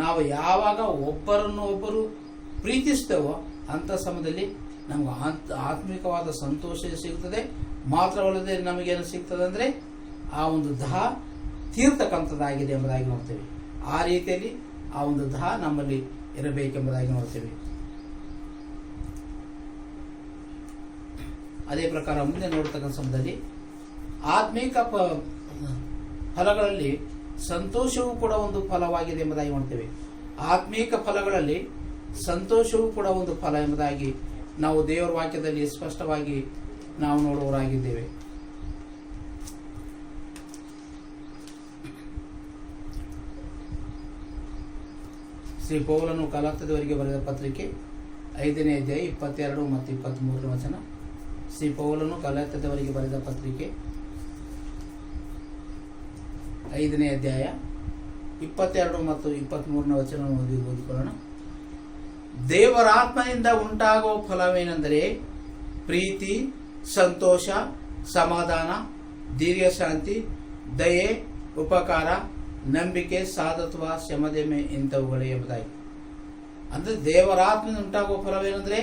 ನಾವು ಯಾವಾಗ ಒಬ್ಬರನ್ನು ಒಬ್ಬರು ಪ್ರೀತಿಸ್ತೇವೋ ಅಂಥ ಸಮಯದಲ್ಲಿ ನಮ್ಗೆ ಆತ್ಮಿಕವಾದ ಸಂತೋಷ ಸಿಗ್ತದೆ. ಮಾತ್ರವಲ್ಲದೆ ನಮಗೇನು ಸಿಗ್ತದೆ ಅಂದರೆ ಆ ಒಂದು ದಹ ತೀರ್ತಕ್ಕಂಥದ್ದಾಗಿದೆ ಎಂಬುದಾಗಿ ನೋಡ್ತೇವೆ. ಆ ರೀತಿಯಲ್ಲಿ ಆ ಒಂದು ದಹ ನಮ್ಮಲ್ಲಿ ಇರಬೇಕೆಂಬುದಾಗಿ ನೋಡ್ತೇವೆ. ಅದೇ ಪ್ರಕಾರ ಮುಂದೆ ನೋಡ್ತಕ್ಕಂಥ ಸಮಯದಲ್ಲಿ ಆತ್ಮಿಕ ಫಲಗಳಲ್ಲಿ ಸಂತೋಷವೂ ಕೂಡ ಒಂದು ಫಲವಾಗಿದೆ ಎಂಬುದಾಗಿ ನೋಡ್ತೇವೆ. ಆತ್ಮೀಕ ಫಲಗಳಲ್ಲಿ ಸಂತೋಷವೂ ಕೂಡ ಒಂದು ಫಲ ಎಂಬುದಾಗಿ ನಾವು ದೇವರ ವಾಕ್ಯದಲ್ಲಿ ಸ್ಪಷ್ಟವಾಗಿ ನಾವು ನೋಡುವವರಾಗಿದ್ದೇವೆ. ಶ್ರೀ ಪೌಲನು ಗಲಾತ್ಯದವರಿಗೆ ಬರೆದ ಪತ್ರಿಕೆ 5ನೇ ಅಧ್ಯಾಯ 22 ಮತ್ತು 23 ವಚನ. ಶ್ರೀ ಪೌಲನು ಗಲಾತ್ಯದವರಿಗೆ ಬರೆದ ಪತ್ರಿಕೆ 5ನೇ ಅಧ್ಯಾಯ 22 ಮತ್ತು 23 ವಚನವನ್ನು ಓದಿಕೊಳ್ಳೋಣ. ದೇವರಾತ್ಮನಿಂದ ಉಂಟಾಗುವ ಫಲವೇನೆಂದರೆ ಪ್ರೀತಿ, ಸಂತೋಷ, ಸಮಾಧಾನ, ದೀರ್ಘಶಾಂತಿ, ದಯೆ, ಉಪಕಾರ, ನಂಬಿಕೆ, ಸಾಧುತ್ವ, ಶಮದಮೆ ಇಂಥವುಗಳೇ ಎಂಬುದಾಗಿ. ಅಂದರೆ ದೇವರಾತ್ಮನಿಂದ ಉಂಟಾಗುವ ಫಲವೇನೆಂದರೆ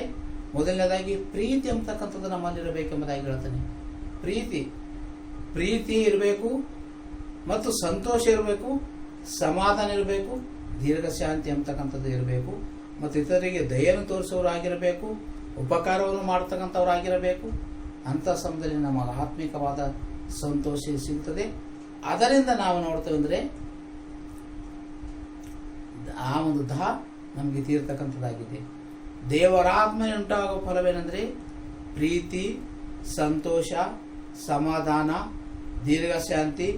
ಮೊದಲನೇದಾಗಿ ಪ್ರೀತಿ ಅಂತಕ್ಕಂಥದ್ದು ನಮ್ಮಲ್ಲಿರಬೇಕೆಂಬುದಾಗಿ ಹೇಳ್ತಾನೆ. ಪ್ರೀತಿ ಇರಬೇಕು ಮತ್ತು ಸಂತೋಷ ಇರಬೇಕು, ಸಮಾಧಾನ ಇರಬೇಕು, ದೀರ್ಘಶಾಂತಿ ಅಂತಕ್ಕಂಥದ್ದು ಇರಬೇಕು, ಮತ್ತು ಇತರರಿಗೆ ದಯೆಯನ್ನು ತೋರಿಸುವವರಾಗಿರಬೇಕು, ಉಪಕಾರವನ್ನು ಮಾಡ್ತಕ್ಕಂಥವರಾಗಿರಬೇಕು. ಅಂಥ ಸಮಯದಲ್ಲಿ ನಮಗೆ ಆತ್ಮಿಕವಾದ ಸಂತೋಷ ಸಿಗ್ತದೆ. ಅದರಿಂದ ನಾವು ನೋಡ್ತೇವೆ ಅಂದರೆ ಆ ಒಂದು ದಹ ನಮಗೆ ತೀರ್ತಕ್ಕಂಥದ್ದಾಗಿದೆ. ದೇವರಾತ್ಮನೆ ಉಂಟಾಗುವ ಫಲವೇನೆಂದರೆ ಪ್ರೀತಿ, ಸಂತೋಷ, ಸಮಾಧಾನ, ದೀರ್ಘಶಾಂತಿ,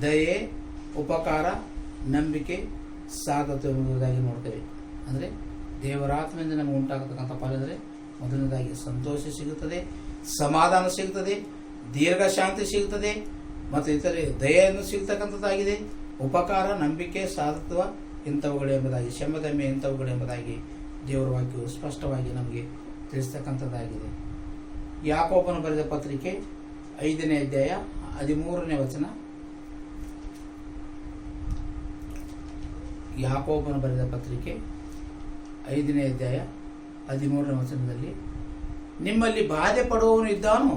ದಯೆ, ಉಪಕಾರ, ನಂಬಿಕೆ, ಸಾಧುತ್ವ ಎಂಬುದಾಗಿ ನೋಡ್ತೇವೆ. ಅಂದರೆ ದೇವರಾತ್ಮದಿಂದ ನಮಗೆ ಉಂಟಾಗತಕ್ಕಂಥ ಫಲ ಅಂದರೆ ಮೊದಲನೇದಾಗಿ ಸಂತೋಷ ಸಿಗುತ್ತದೆ, ಸಮಾಧಾನ ಸಿಗುತ್ತದೆ, ದೀರ್ಘಶಾಂತಿ ಸಿಗುತ್ತದೆ, ಮತ್ತು ಇತರೆ ದಯೆಯನ್ನು ಸಿಗ್ತಕ್ಕಂಥದ್ದಾಗಿದೆ. ಉಪಕಾರ, ನಂಬಿಕೆ, ಸಾಧುತ್ವ ಇಂಥವುಗಳು ಎಂಬುದಾಗಿ, ಶಮದಮೆ ಇಂಥವುಗಳು ಎಂಬುದಾಗಿ ದೇವರ ವಾಕ್ಯವು ಸ್ಪಷ್ಟವಾಗಿ ನಮಗೆ ತಿಳಿಸ್ತಕ್ಕಂಥದ್ದಾಗಿದೆ. ಯಾಕೋಬನು ಬರೆದ ಪತ್ರಿಕೆ 5ನೇ ಅಧ್ಯಾಯ 13ನೇ ವಚನ. ಯಾಕೋಬನು ಬರೆದ ಪತ್ರಿಕೆ 5ನೇ ಅಧ್ಯಾಯ 13ನೇ ವಚನದಲ್ಲಿ, ನಿಮ್ಮಲ್ಲಿ ಬಾಧೆ ಪಡುವವನು ಇದ್ದಾನೋ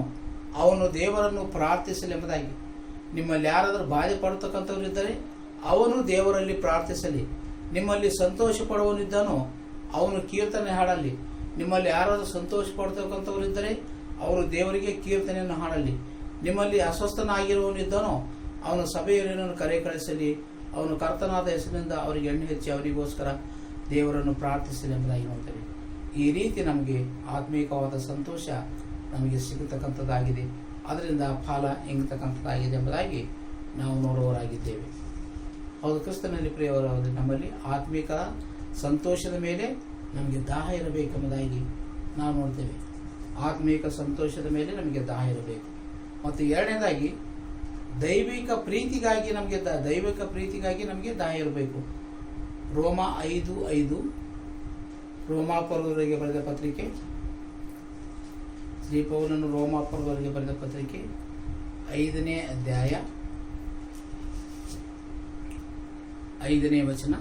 ಅವನು ದೇವರನ್ನು ಪ್ರಾರ್ಥಿಸಲೆಂಬುದಾಗಿ. ನಿಮ್ಮಲ್ಲಿ ಯಾರಾದರೂ ಬಾಧೆ ಪಡತಕ್ಕಂಥವ್ರು ಇದ್ದರೆ ಅವನು ದೇವರಲ್ಲಿ ಪ್ರಾರ್ಥಿಸಲಿ. ನಿಮ್ಮಲ್ಲಿ ಸಂತೋಷ ಪಡುವವನಿದ್ದಾನೋ ಅವನು ಕೀರ್ತನೆ ಹಾಡಲಿ. ನಿಮ್ಮಲ್ಲಿ ಯಾರಾದರೂ ಸಂತೋಷ ಪಡ್ತಕ್ಕಂಥವ್ರು ಇದ್ದರೆ ಅವರು ದೇವರಿಗೆ ಕೀರ್ತನೆಯನ್ನು ಹಾಡಲಿ. ನಿಮ್ಮಲ್ಲಿ ಅಸ್ವಸ್ಥನಾಗಿರುವವನಿದ್ದಾನೋ ಅವನು ಸಭೆಯನ್ನು ಕರೆ ಕಳಿಸಲಿ. ಅವನು ಕರ್ತನಾದ ಹೆಸರಿನಿಂದ ಅವರಿಗೆ ಎಣ್ಣೆ ಹಚ್ಚಿ ಅವರಿಗೋಸ್ಕರ ದೇವರನ್ನು ಪ್ರಾರ್ಥಿಸಲಿ ಎಂಬುದಾಗಿ ನೋಡ್ತೇವೆ. ಈ ರೀತಿ ನಮಗೆ ಆತ್ಮೀಕವಾದ ಸಂತೋಷ ನಮಗೆ ಸಿಗತಕ್ಕಂಥದ್ದಾಗಿದೆ. ಅದರಿಂದ ಫಲ ಇಂಗತಕ್ಕಂಥದ್ದಾಗಿದೆ ಎಂಬುದಾಗಿ ನಾವು ನೋಡುವವರಾಗಿದ್ದೇವೆ. ಹೌದು, ಕ್ರಿಸ್ತನಲ್ಲಿ ಪ್ರಿಯವರಾದರೆ ನಮ್ಮಲ್ಲಿ ಆತ್ಮಿಕ ಸಂತೋಷದ ಮೇಲೆ ನಮಗೆ ದಾಹ ಇರಬೇಕೆಂಬುದಾಗಿ ನಾವು ನೋಡ್ತೇವೆ. ಆತ್ಮಿಕ ಸಂತೋಷದ ಮೇಲೆ ನಮಗೆ ದಾಹ ಇರಬೇಕು. ಮತ್ತು ಎರಡನೇದಾಗಿ ದೈವಿಕ ಪ್ರೀತಿಗಾಗಿ ನಮಗೆ ದಾಹ ಇರಬೇಕು. ರೋಮ 5:5 ರೋಮಾಪುರದವರಿಗೆ ಬರೆದ ಪತ್ರಿಕೆ, ಶ್ರೀ ಪೌಲನು ರೋಮಾಪುರದವರಿಗೆ ಬರೆದ ಪತ್ರಿಕೆ 5ನೇ ಅಧ್ಯಾಯ 5ನೇ ವಚನ.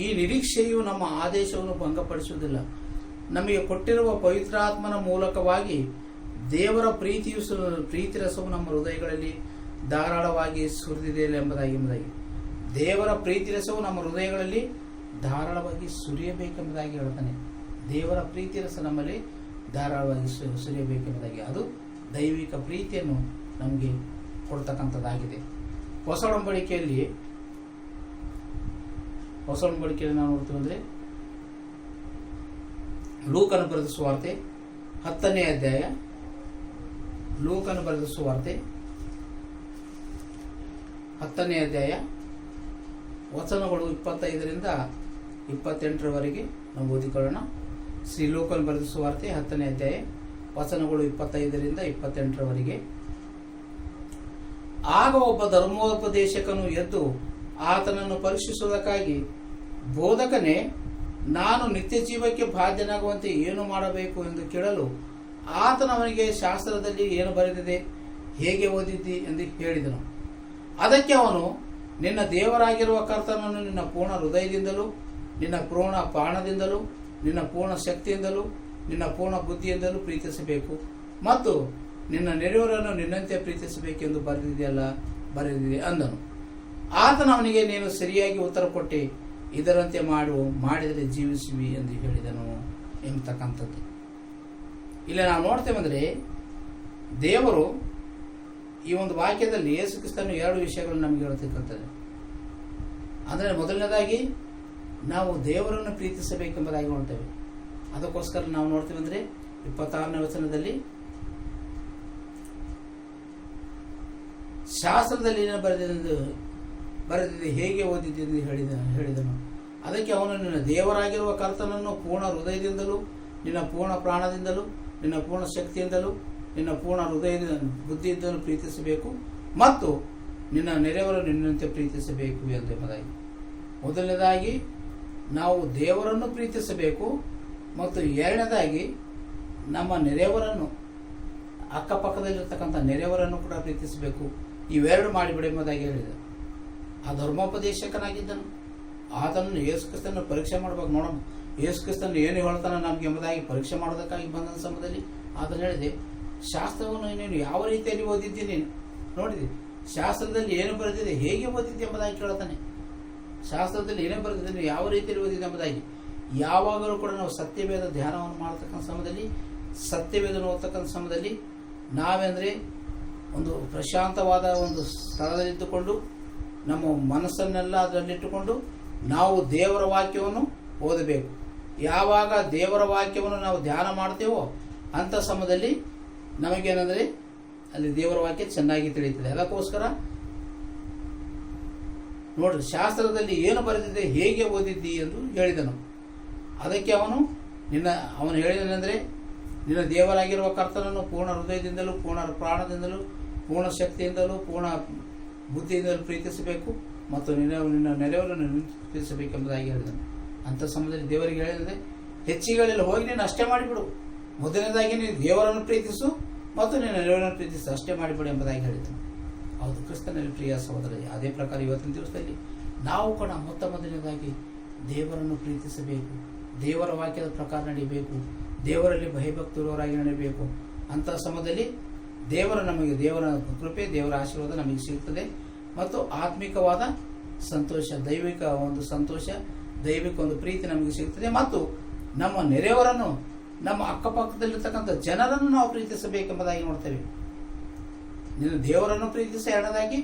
ಈ ನಿರೀಕ್ಷೆಯು ನಮ್ಮ ಆದೇಶವನ್ನು ಭಂಗಪಡಿಸುವುದಿಲ್ಲ. ನಮಗೆ ಕೊಟ್ಟಿರುವ ಪವಿತ್ರಾತ್ಮನ ಮೂಲಕವಾಗಿ ದೇವರ ಪ್ರೀತಿ ರಸವು ನಮ್ಮ ಹೃದಯಗಳಲ್ಲಿ ಧಾರಾಳವಾಗಿ ಸುರಿದಿದೆ ಎಂಬುದಾಗಿ ದೇವರ ಪ್ರೀತಿ ರಸವು ನಮ್ಮ ಹೃದಯಗಳಲ್ಲಿ ಧಾರಾಳವಾಗಿ ಸುರಿಯಬೇಕೆಂಬುದಾಗಿ ಹೇಳ್ತಾನೆ. ದೇವರ ಪ್ರೀತಿ ರಸ ನಮ್ಮಲ್ಲಿ ಧಾರಾಳವಾಗಿ ಸುರಿಯಬೇಕೆಂಬುದಾಗಿ ಅದು ದೈವಿಕ ಪ್ರೀತಿಯನ್ನು ನಮಗೆ ಕೊಡ್ತಕ್ಕಂಥದ್ದಾಗಿದೆ. ಹೊಸ ಒಡಂಬಡಿಕೆಯಲ್ಲಿ ನಾವು ನೋಡ್ತೀವಿ ಅಂದರೆ ಲೂಕನು ಬರೆದ ಸುವಾರ್ತೆ 10ನೇ ಅಧ್ಯಾಯ, ಲೂಕನು ಬರೆದ ಸುವಾರ್ತೆ 10ನೇ ಅಧ್ಯಾಯ ವಚನಗಳು 25ರಿಂದ 28ರವರೆಗೆ ನಾವು ಓದಿಕೊಳ್ಳೋಣ. ಶ್ರೀ ಲೂಕನು ಬರೆದ ಸುವಾರ್ತೆ 10ನೇ ಅಧ್ಯಾಯ ವಚನಗಳು 25ರಿಂದ 28ರವರೆಗೆ. ಆಗ ಒಬ್ಬ ಧರ್ಮೋಪದೇಶಕನು ಎದ್ದು ಆತನನ್ನು ಪರೀಕ್ಷಿಸುವುದಕ್ಕಾಗಿ, ಬೋಧಕನೇ, ನಾನು ನಿತ್ಯ ಜೀವಕ್ಕೆ ಬಾಧ್ಯನಾಗುವಂತೆ ಏನು ಮಾಡಬೇಕು ಎಂದು ಕೇಳಲು ಆತನು ಅವನಿಗೆ ಶಾಸ್ತ್ರದಲ್ಲಿ ಏನು ಬರೆದಿದೆ, ಹೇಗೆ ಓದಿದ್ದಿ ಎಂದು ಹೇಳಿದನು. ಅದಕ್ಕೆ ಅವನು, ನಿನ್ನ ದೇವರಾಗಿರುವ ಕರ್ತನನ್ನು ನಿನ್ನ ಪೂರ್ಣ ಹೃದಯದಿಂದಲೂ, ನಿನ್ನ ಪೂರ್ಣ ಪ್ರಾಣದಿಂದಲೂ, ನಿನ್ನ ಪೂರ್ಣ ಶಕ್ತಿಯಿಂದಲೂ, ನಿನ್ನ ಪೂರ್ಣ ಬುದ್ಧಿಯಿಂದಲೂ ಪ್ರೀತಿಸಬೇಕು ಮತ್ತು ನಿನ್ನ ನೆರೆಯವರನ್ನು ನಿನ್ನಂತೆ ಪ್ರೀತಿಸಬೇಕೆಂದು ಬರೆದಿದೆ ಅಂದನು. ಆತನು ಅವನಿಗೆ, ನೀನು ಸರಿಯಾಗಿ ಉತ್ತರ ಕೊಟ್ಟೆ, ಇದರಂತೆ ಮಾಡಿದರೆ ಜೀವಿಸುವಿ ಎಂದು ಹೇಳಿದನು ಎಂಬತಕ್ಕಂಥದ್ದು. ಇಲ್ಲಿ ನಾವು ನೋಡ್ತೇವೆ ಅಂದರೆ, ದೇವರು ಈ ಒಂದು ವಾಕ್ಯದಲ್ಲಿ ಯೇಸು ಕ್ರಿಸ್ತನು 2 ವಿಷಯಗಳನ್ನು ನಮಗೆ ಹೇಳ್ತಕ್ಕಂಥದ್ದು. ಅಂದರೆ ಮೊದಲನೇದಾಗಿ ನಾವು ದೇವರನ್ನು ಪ್ರೀತಿಸಬೇಕೆಂಬುದಾಗಿ ನೋಡ್ತೇವೆ. ಅದಕ್ಕೋಸ್ಕರ ನಾವು ನೋಡ್ತೇವೆ ಅಂದರೆ 26ನೇ ವಚನದಲ್ಲಿ, ಶಾಸ್ತ್ರದಲ್ಲಿ ಏನು ಬರೆದಿದೆ, ಹೇಗೆ ಓದಿದೆ ಎಂದು ಹೇಳಿದನು. ಅದಕ್ಕೆ ಅವನು, ನಿನ್ನ ದೇವರಾಗಿರುವ ಕರ್ತನನ್ನು ಪೂರ್ಣ ಹೃದಯದಿಂದಲೂ, ನಿನ್ನ ಪೂರ್ಣ ಪ್ರಾಣದಿಂದಲೂ, ನಿನ್ನ ಪೂರ್ಣ ಶಕ್ತಿಯಿಂದಲೂ, ನಿನ್ನ ಪೂರ್ಣ ಬುದ್ಧಿಯಿಂದಲೂ ಪ್ರೀತಿಸಬೇಕು ಮತ್ತು ನಿನ್ನ ನೆರೆಯವರನ್ನು ನಿನ್ನಂತೆ ಪ್ರೀತಿಸಬೇಕು ಎಂಬುದಾಗಿ. ಮೊದಲನೇದಾಗಿ ನಾವು ದೇವರನ್ನು ಪ್ರೀತಿಸಬೇಕು ಮತ್ತು ಎರಡನೇದಾಗಿ ನಮ್ಮ ನೆರೆಯವರನ್ನು, ಅಕ್ಕಪಕ್ಕದಲ್ಲಿರ್ತಕ್ಕಂಥ ನೆರೆಯವರನ್ನು ಕೂಡ ಪ್ರೀತಿಸಬೇಕು. ಇವೆರಡು ಮಾಡಿಬಿಡಿ ಎಂಬುದಾಗಿ ಹೇಳಿದ. ಆ ಧರ್ಮೋಪದೇಶಕನಾಗಿದ್ದನು. ಆತನನ್ನು ಯೇಸು ಕ್ರಿಸ್ತನ ಪರೀಕ್ಷೆ ಮಾಡಬೇಕು. ನೋಡೋಣ ಯೇಸು ಕ್ರಿಸ್ತನ ಏನು ಹೇಳ್ತಾನೆ ನಮಗೆ ಎಂಬುದಾಗಿ ಪರೀಕ್ಷೆ ಮಾಡೋದಕ್ಕಾಗಿ ಬಂದ ಸಮಯದಲ್ಲಿ ಆತನು ಹೇಳಿದೆ, ಶಾಸ್ತ್ರವನ್ನು ನೀನು ಯಾವ ರೀತಿಯಲ್ಲಿ ಓದಿದ್ದೀನಿ ನೋಡಿದೆ, ಶಾಸ್ತ್ರದಲ್ಲಿ ಏನು ಬರೆದಿದೆ, ಹೇಗೆ ಓದಿದ್ದೆ ಎಂಬುದಾಗಿ ಕೇಳ್ತಾನೆ. ಶಾಸ್ತ್ರದಲ್ಲಿ ಏನೇ ಬರೆದಿದೆ, ಯಾವ ರೀತಿಯಲ್ಲಿ ಓದಿದೆ ಎಂಬುದಾಗಿ. ಯಾವಾಗಲೂ ಕೂಡ ನಾವು ಸತ್ಯವೇದ ಧ್ಯಾನವನ್ನು ಮಾಡತಕ್ಕಂಥ ಸಮಯದಲ್ಲಿ, ಸತ್ಯವೇದನ ಓದ್ತಕ್ಕಂಥ ಸಮಯದಲ್ಲಿ ನಾವೆಂದರೆ ಒಂದು ಪ್ರಶಾಂತವಾದ ಒಂದು ಸ್ಥಳದಲ್ಲಿದ್ದುಕೊಂಡು ನಮ್ಮ ಮನಸ್ಸನ್ನೆಲ್ಲ ಅದರಲ್ಲಿಟ್ಟುಕೊಂಡು ನಾವು ದೇವರ ವಾಕ್ಯವನ್ನು ಓದಬೇಕು. ಯಾವಾಗ ದೇವರ ವಾಕ್ಯವನ್ನು ನಾವು ಧ್ಯಾನ ಮಾಡ್ತೇವೋ ಅಂಥ ಸಮಯದಲ್ಲಿ ನಮಗೇನೆಂದರೆ ಅಲ್ಲಿ ದೇವರ ವಾಕ್ಯ ಚೆನ್ನಾಗಿ ತಿಳಿಯುತ್ತದೆ. ಅದಕ್ಕೋಸ್ಕರ ನೋಡ್ರಿ, ಶಾಸ್ತ್ರದಲ್ಲಿ ಏನು ಬರೆದಿದೆ, ಹೇಗೆ ಓದಿದ್ದಿ ಎಂದು ಹೇಳಿದನು. ಅದಕ್ಕೆ ಅವನು ಹೇಳಿದನೆಂದರೆ, ನಿನ್ನ ದೇವರಾಗಿರುವ ಕರ್ತನನ್ನು ಪೂರ್ಣ ಹೃದಯದಿಂದಲೂ, ಪೂರ್ಣ ಪ್ರಾಣದಿಂದಲೂ, ಪೂರ್ಣ ಶಕ್ತಿಯಿಂದಲೂ, ಪೂರ್ಣ ಬುದ್ಧಿಯಿಂದಲೂ ಪ್ರೀತಿಸಬೇಕು ಮತ್ತು ನಿನ್ನ ನೆರೆಯವರನ್ನು ಪ್ರೀತಿಸಬೇಕೆಂಬುದಾಗಿ ಹೇಳಿದನು. ಅಂಥ ಸಮಯದಲ್ಲಿ ದೇವರಿಗೆ ಹೇಳಿದರೆ, ಹೆಚ್ಚಿಗಳಲ್ಲಿ ಹೋಗಿ ನೀನು ಅಷ್ಟೇ ಮಾಡಿಬಿಡು. ಮೊದಲನೇದಾಗಿ ನೀನು ದೇವರನ್ನು ಪ್ರೀತಿಸು ಮತ್ತು ನಿನ್ನ ನೆರೆಯವರನ್ನು ಪ್ರೀತಿಸು, ಅಷ್ಟೇ ಮಾಡಿಬಿಡು ಎಂಬುದಾಗಿ ಹೇಳಿದನು. ಹೌದು, ಕ್ರಿಸ್ತನಲ್ಲಿ ಪ್ರಿಯ ಸಹೋದರ, ಅದೇ ಪ್ರಕಾರ ಇವತ್ತಿನ ದಿವಸದಲ್ಲಿ ನಾವು ಕೂಡ ಮೊದಲನೇದಾಗಿ ದೇವರನ್ನು ಪ್ರೀತಿಸಬೇಕು, ದೇವರ ವಾಕ್ಯದ ಪ್ರಕಾರ ನಡೀಬೇಕು, ದೇವರಲ್ಲಿ ಭಯಭಕ್ತಿಯುಳ್ಳವರಾಗಿ ನಡೀಬೇಕು. ಅಂಥ ಸಮಯದಲ್ಲಿ ದೇವರ ಕೃಪೆ, ದೇವರ ಆಶೀರ್ವಾದ ನಮಗೆ ಸಿಗುತ್ತದೆ ಮತ್ತು ಆತ್ಮಿಕವಾದ ಸಂತೋಷ, ದೈವಿಕ ಒಂದು ಸಂತೋಷ, ದೈವಿಕ ಒಂದು ಪ್ರೀತಿ ನಮಗೆ ಸಿಗುತ್ತದೆ ಮತ್ತು ನಮ್ಮ ನೆರೆಯವರನ್ನು, ನಮ್ಮ ಅಕ್ಕಪಕ್ಕದಲ್ಲಿರ್ತಕ್ಕಂಥ ಜನರನ್ನು ನಾವು ಪ್ರೀತಿಸಬೇಕೆಂಬುದಾಗಿ ನೋಡ್ತೇವೆ. ನಿನ್ನ ದೇವರನ್ನು ಪ್ರೀತಿಸಿ, ಎರಡನೇದಾಗಿ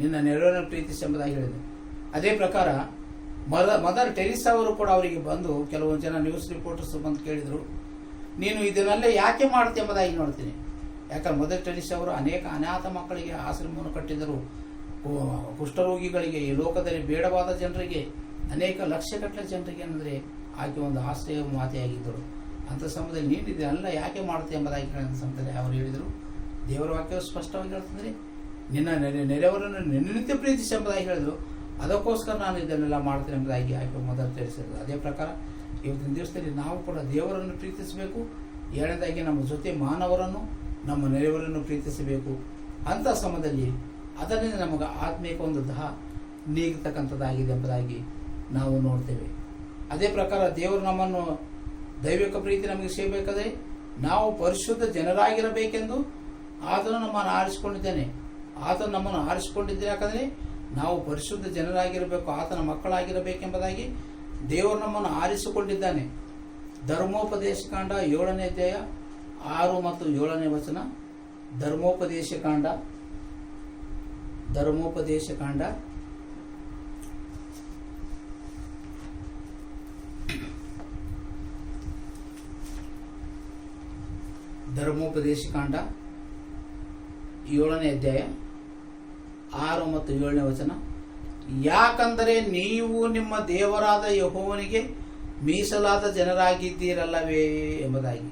ನಿನ್ನ ನೆರೆಯವರನ್ನು ಪ್ರೀತಿಸಿ ಎಂಬುದಾಗಿ ಹೇಳಿದೆ. ಅದೇ ಪ್ರಕಾರ ಮದರ್ ಟೆರಿಸಾ ಅವರು ಕೂಡ ಅವರಿಗೆ ಬಂದು ಕೆಲವೊಂದು ಜನ ನ್ಯೂಸ್ ರಿಪೋರ್ಟರ್ಸ್ ಬಂದು ಕೇಳಿದರು, ನೀನು ಇದನ್ನೆಲ್ಲ ಯಾಕೆ ಮಾಡ್ತೀಯ ಎಂಬುದಾಗಿ ನೋಡ್ತೀನಿ. ಯಾಕಂದ್ರೆ ಮದರ್ ಟೆರಿಸಾ ಅವರು ಅನೇಕ ಅನಾಥ ಮಕ್ಕಳಿಗೆ ಆಶ್ರಮವನ್ನು ಕಟ್ಟಿದರು, ಕುಷ್ಠರೋಗಿಗಳಿಗೆ, ಈ ಲೋಕದಲ್ಲಿ ಬೇಡವಾದ ಜನರಿಗೆ, ಅನೇಕ ಲಕ್ಷಗಟ್ಟಲೆ ಜನರಿಗೆ ಅಂದರೆ ಆಕೆ ಒಂದು ಆಶ್ರಯ ಮಾತೆಯಾಗಿದ್ದರು. ಅಂಥ ಸಮಯದಲ್ಲಿ ನೀನು ಇದನ್ನೆಲ್ಲ ಯಾಕೆ ಮಾಡ್ತೀಯ ಎಂಬುದಾಗಿ ಕೇಳಿದ ಸಮಯದಲ್ಲಿ ಅವರು ಹೇಳಿದರು, ದೇವರ ವಾಕ್ಯವು ಸ್ಪಷ್ಟವಾಗಿ ಹೇಳ್ತಂದ್ರೆ ನಿನ್ನ ನೆರೆಯವರನ್ನು ನಿನ್ನಂತೆ ಪ್ರೀತಿಸಿ ಎಂಬುದಾಗಿ ಹೇಳಿದರು. ಅದಕ್ಕೋಸ್ಕರ ನಾನು ಇದನ್ನೆಲ್ಲ ಮಾಡ್ತೇನೆ ಎಂಬುದಾಗಿ ಆಕೆ ಮೊದಲು ತಿಳಿಸಿದ್ರು. ಅದೇ ಪ್ರಕಾರ ಇವತ್ತಿನ ದಿವಸದಲ್ಲಿ ನಾವು ಕೂಡ ದೇವರನ್ನು ಪ್ರೀತಿಸಬೇಕು, ಎರಡನೇದಾಗಿ ನಮ್ಮ ಜೊತೆ ಮಾನವರನ್ನು, ನಮ್ಮ ನೆರೆಯವರನ್ನು ಪ್ರೀತಿಸಬೇಕು. ಅಂಥ ಸಮಯದಲ್ಲಿ ಅದರಿಂದ ನಮಗೆ ಆತ್ಮೀಕ ಒಂದು ನೀಗತಕ್ಕಂಥದ್ದಾಗಿದೆ ಎಂಬುದಾಗಿ ನಾವು ನೋಡ್ತೇವೆ. ಅದೇ ಪ್ರಕಾರ ದೇವರು ನಮ್ಮನ್ನು ದೈವಿಕ ಪ್ರೀತಿ ನಮಗೆ ಸಿಗಬೇಕಾದ್ರೆ ನಾವು ಪರಿಶುದ್ಧ ಜನರಾಗಿರಬೇಕೆಂದು ಆತನು ನಮ್ಮನ್ನು ಆರಿಸಿಕೊಂಡಿದ್ದಾನೆ. ಆತನು ನಮ್ಮನ್ನು ಆರಿಸಿಕೊಂಡಿದ್ದರೆ ಯಾಕಂದರೆ ನಾವು ಪರಿಶುದ್ಧ ಜನರಾಗಿರಬೇಕು, ಆತನ ಮಕ್ಕಳಾಗಿರಬೇಕೆಂಬುದಾಗಿ ದೇವರು ನಮ್ಮನ್ನು ಆರಿಸಿಕೊಂಡಿದ್ದಾನೆ. ಧರ್ಮೋಪದೇಶ ಕಾಂಡ 7ನೇ ಅಧ್ಯಾಯ 6 ಮತ್ತು 7ನೇ ವಚನ. ಧರ್ಮೋಪದೇಶ ಕಾಂಡ 7ನೇ ಅಧ್ಯಾಯ 6 ಮತ್ತು 7ನೇ ವಚನ. ಯಾಕಂದರೆ ನೀವು ನಿಮ್ಮ ದೇವರಾದ ಯೆಹೋವನಿಗೆ ಮೀಸಲಾದ ಜನರಾಗಿದ್ದೀರಲ್ಲವೇ ಎಂಬುದಾಗಿ.